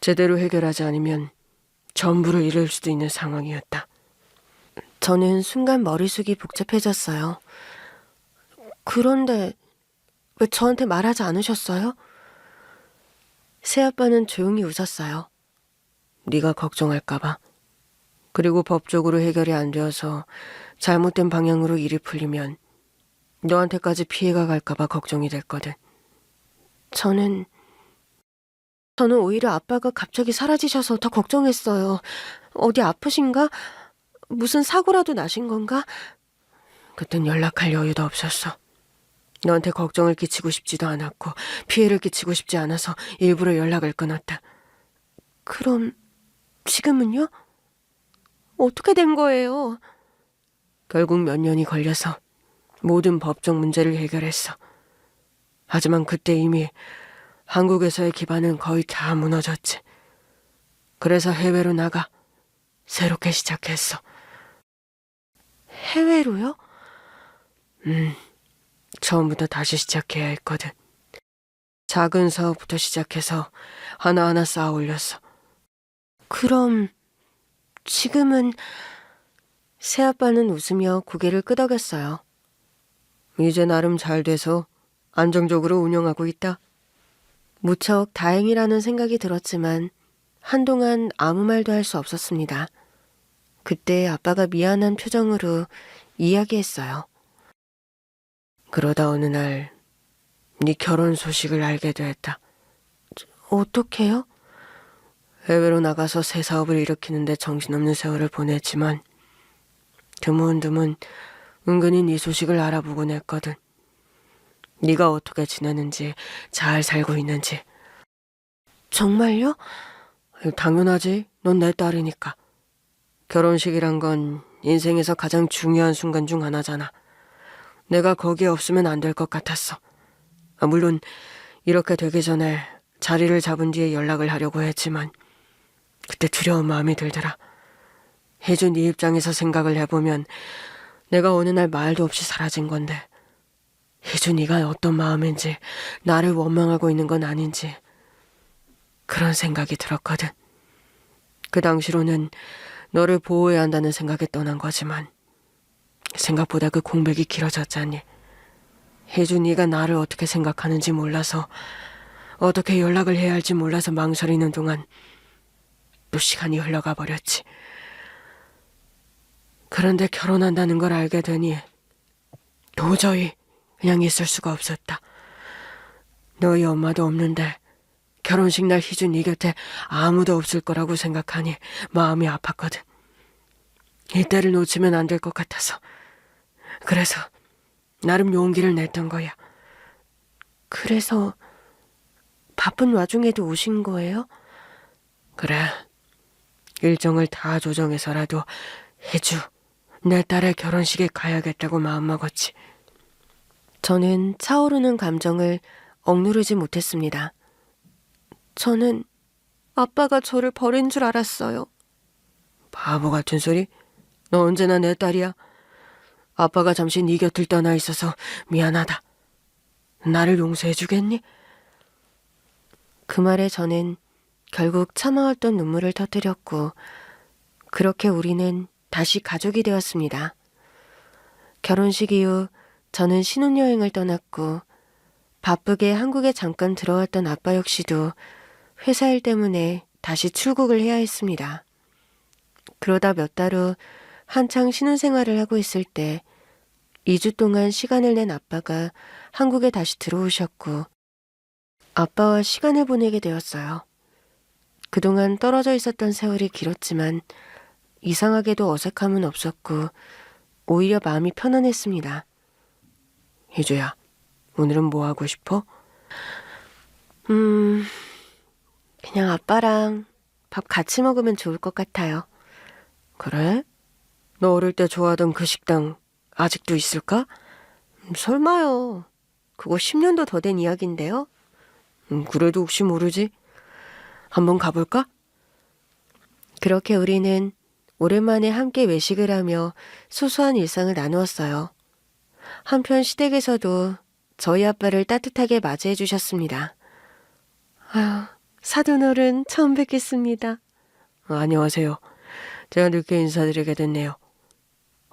제대로 해결하지 않으면 전부를 잃을 수도 있는 상황이었다. 저는 순간 머릿속이 복잡해졌어요. 그런데 왜 저한테 말하지 않으셨어요? 새아빠는 조용히 웃었어요. 네가 걱정할까 봐. 그리고 법적으로 해결이 안 되어서 잘못된 방향으로 일이 풀리면 너한테까지 피해가 갈까봐 걱정이 됐거든. 저는 오히려 아빠가 갑자기 사라지셔서 더 걱정했어요. 어디 아프신가? 무슨 사고라도 나신 건가? 그땐 연락할 여유도 없었어. 너한테 걱정을 끼치고 싶지도 않았고 피해를 끼치고 싶지 않아서 일부러 연락을 끊었다. 그럼 지금은요? 어떻게 된 거예요? 결국 몇 년이 걸려서 모든 법적 문제를 해결했어. 하지만 그때 이미 한국에서의 기반은 거의 다 무너졌지. 그래서 해외로 나가 새롭게 시작했어. 해외로요? 처음부터 다시 시작해야 했거든. 작은 사업부터 시작해서 하나하나 쌓아 올렸어. 그럼 지금은... 새아빠는 웃으며 고개를 끄덕였어요. 이제 나름 잘 돼서 안정적으로 운영하고 있다. 무척 다행이라는 생각이 들었지만 한동안 아무 말도 할 수 없었습니다. 그때 아빠가 미안한 표정으로 이야기했어요. 그러다 어느 날 네 결혼 소식을 알게 됐다. 어떻게요? 해외로 나가서 새 사업을 일으키는데 정신없는 세월을 보냈지만 드문드문 은근히 네 소식을 알아보곤 했거든. 네가 어떻게 지내는지, 잘 살고 있는지. 정말요? 당연하지. 넌 내 딸이니까. 결혼식이란 건 인생에서 가장 중요한 순간 중 하나잖아. 내가 거기에 없으면 안 될 것 같았어. 물론 이렇게 되기 전에 자리를 잡은 뒤에 연락을 하려고 했지만 그때 두려운 마음이 들더라. 혜주 네 입장에서 생각을 해보면 내가 어느 날 말도 없이 사라진 건데 혜주 네가 어떤 마음인지 나를 원망하고 있는 건 아닌지 그런 생각이 들었거든. 그 당시로는 너를 보호해야 한다는 생각에 떠난 거지만 생각보다 그 공백이 길어졌잖니. 혜주 네가 나를 어떻게 생각하는지 몰라서 어떻게 연락을 해야 할지 몰라서 망설이는 동안 또 시간이 흘러가 버렸지. 그런데 결혼한다는 걸 알게 되니 도저히 그냥 있을 수가 없었다. 너희 엄마도 없는데 결혼식 날 희준 네 곁에 아무도 없을 거라고 생각하니 마음이 아팠거든. 이때를 놓치면 안 될 것 같아서. 그래서 나름 용기를 냈던 거야. 그래서 바쁜 와중에도 오신 거예요? 그래. 일정을 다 조정해서라도 혜주, 내 딸의 결혼식에 가야겠다고 마음먹었지. 저는 차오르는 감정을 억누르지 못했습니다. 저는 아빠가 저를 버린 줄 알았어요. 바보 같은 소리? 너 언제나 내 딸이야. 아빠가 잠시 네 곁을 떠나 있어서 미안하다. 나를 용서해 주겠니? 그 말에 저는 결국 참아왔던 눈물을 터뜨렸고 그렇게 우리는 다시 가족이 되었습니다. 결혼식 이후 저는 신혼여행을 떠났고 바쁘게 한국에 잠깐 들어왔던 아빠 역시도 회사 일 때문에 다시 출국을 해야 했습니다. 그러다 몇 달 후 한창 신혼생활을 하고 있을 때 2주 동안 시간을 낸 아빠가 한국에 다시 들어오셨고 아빠와 시간을 보내게 되었어요. 그동안 떨어져 있었던 세월이 길었지만 이상하게도 어색함은 없었고 오히려 마음이 편안했습니다. 희주야, 오늘은 뭐 하고 싶어? 그냥 아빠랑 밥 같이 먹으면 좋을 것 같아요. 그래? 너 어릴 때 좋아하던 그 식당 아직도 있을까? 설마요. 그거 10년도 더 된 이야기인데요. 그래도 혹시 모르지? 한번 가볼까? 그렇게 우리는 오랜만에 함께 외식을 하며 소소한 일상을 나누었어요. 한편 시댁에서도 저희 아빠를 따뜻하게 맞이해 주셨습니다. 아유, 사돈어른 처음 뵙겠습니다. 안녕하세요. 제가 늦게 인사드리게 됐네요.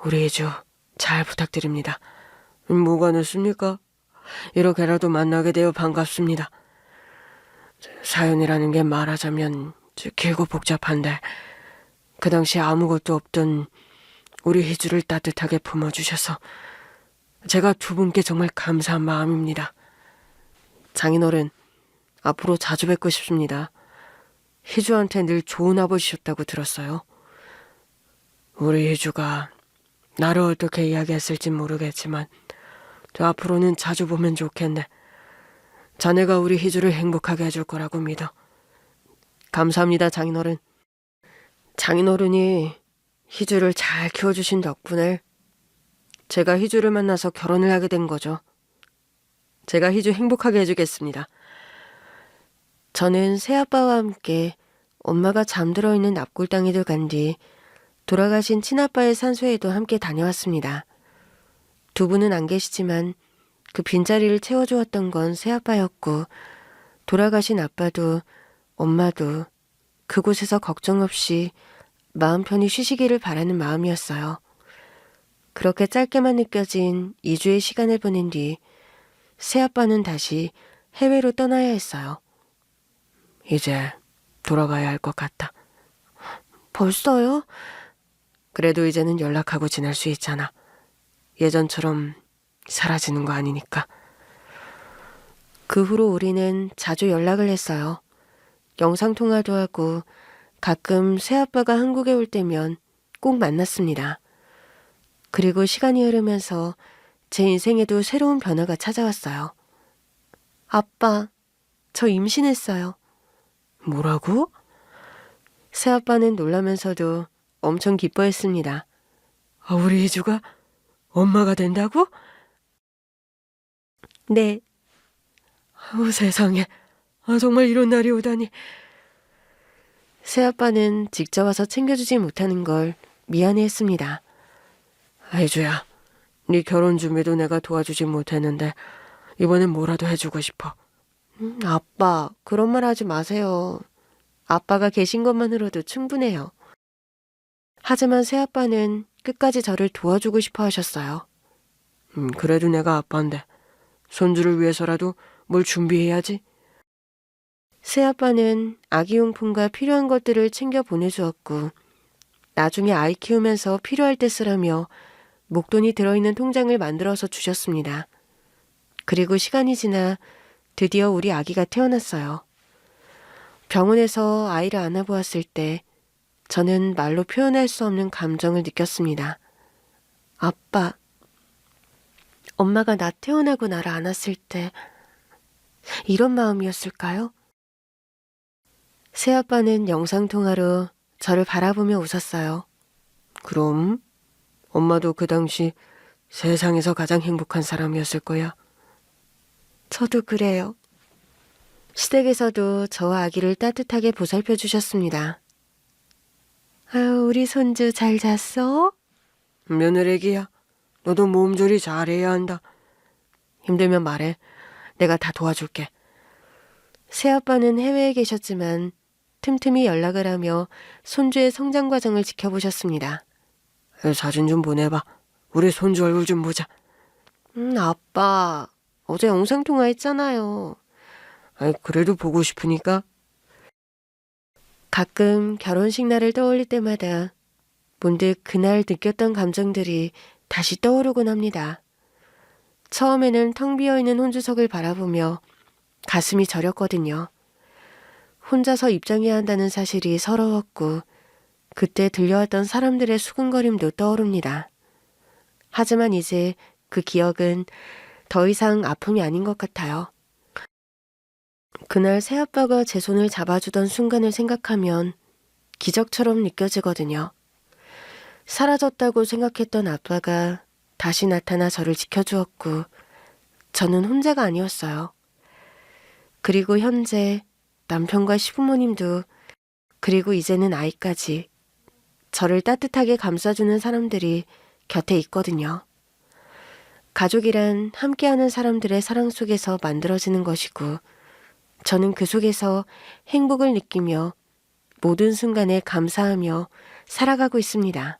우리 혜주 잘 부탁드립니다. 뭐가 늦습니까? 이렇게라도 만나게 되어 반갑습니다. 사연이라는 게 말하자면 길고 복잡한데 그 당시 아무것도 없던 우리 희주를 따뜻하게 품어주셔서 제가 두 분께 정말 감사한 마음입니다. 장인어른, 앞으로 자주 뵙고 싶습니다. 희주한테 늘 좋은 아버지셨다고 들었어요. 우리 희주가 나를 어떻게 이야기했을진 모르겠지만 저 앞으로는 자주 보면 좋겠네. 자네가 우리 희주를 행복하게 해줄 거라고 믿어. 감사합니다, 장인어른. 장인어른이 희주를 잘 키워주신 덕분에 제가 희주를 만나서 결혼을 하게 된 거죠. 제가 희주 행복하게 해주겠습니다. 저는 새아빠와 함께 엄마가 잠들어 있는 납골당에도 간 뒤 돌아가신 친아빠의 산소에도 함께 다녀왔습니다. 두 분은 안 계시지만 그 빈자리를 채워주었던 건 새아빠였고 돌아가신 아빠도 엄마도 그곳에서 걱정 없이 마음 편히 쉬시기를 바라는 마음이었어요. 그렇게 짧게만 느껴진 2주의 시간을 보낸 뒤 새아빠는 다시 해외로 떠나야 했어요. 이제 돌아가야 할 것 같다. 벌써요? 그래도 이제는 연락하고 지낼 수 있잖아. 예전처럼 사라지는 거 아니니까. 그 후로 우리는 자주 연락을 했어요. 영상통화도 하고 가끔 새아빠가 한국에 올 때면 꼭 만났습니다. 그리고 시간이 흐르면서 제 인생에도 새로운 변화가 찾아왔어요. 아빠, 저 임신했어요. 뭐라고? 새아빠는 놀라면서도 엄청 기뻐했습니다. 아, 우리 희주가 엄마가 된다고? 네. 아우, 세상에. 아, 정말 이런 날이 오다니. 새아빠는 직접 와서 챙겨주지 못하는 걸 미안해했습니다. 희주야, 네 결혼 준비도 내가 도와주지 못했는데 이번엔 뭐라도 해주고 싶어. 아빠, 그런 말 하지 마세요. 아빠가 계신 것만으로도 충분해요. 하지만 새아빠는 끝까지 저를 도와주고 싶어 하셨어요. 그래도 내가 아빠인데 손주를 위해서라도 뭘 준비해야지. 새아빠는 아기용품과 필요한 것들을 챙겨 보내주었고 나중에 아이 키우면서 필요할 때 쓰라며 목돈이 들어있는 통장을 만들어서 주셨습니다. 그리고 시간이 지나 드디어 우리 아기가 태어났어요. 병원에서 아이를 안아보았을 때 저는 말로 표현할 수 없는 감정을 느꼈습니다. 아빠, 엄마가 나 태어나고 나를 안았을 때 이런 마음이었을까요? 새아빠는 영상통화로 저를 바라보며 웃었어요. 그럼 엄마도 그 당시 세상에서 가장 행복한 사람이었을 거야. 저도 그래요. 시댁에서도 저와 아기를 따뜻하게 보살펴 주셨습니다. 아유, 우리 손주 잘 잤어? 며느리기야. 너도 몸조리 잘해야 한다. 힘들면 말해. 내가 다 도와줄게. 새아빠는 해외에 계셨지만 틈틈이 연락을 하며 손주의 성장 과정을 지켜보셨습니다. 사진 좀 보내봐. 우리 손주 얼굴 좀 보자. 아빠. 어제 영상통화했잖아요. 그래도 보고 싶으니까. 가끔 결혼식 날을 떠올릴 때마다 문득 그날 느꼈던 감정들이 다시 떠오르곤 합니다. 처음에는 텅 비어있는 혼주석을 바라보며 가슴이 저렸거든요. 혼자서 입장해야 한다는 사실이 서러웠고 그때 들려왔던 사람들의 수군거림도 떠오릅니다. 하지만 이제 그 기억은 더 이상 아픔이 아닌 것 같아요. 그날 새아빠가 제 손을 잡아주던 순간을 생각하면 기적처럼 느껴지거든요. 사라졌다고 생각했던 아빠가 다시 나타나 저를 지켜주었고 저는 혼자가 아니었어요. 그리고 현재 남편과 시부모님도 그리고 이제는 아이까지 저를 따뜻하게 감싸주는 사람들이 곁에 있거든요. 가족이란 함께하는 사람들의 사랑 속에서 만들어지는 것이고 저는 그 속에서 행복을 느끼며 모든 순간에 감사하며 살아가고 있습니다.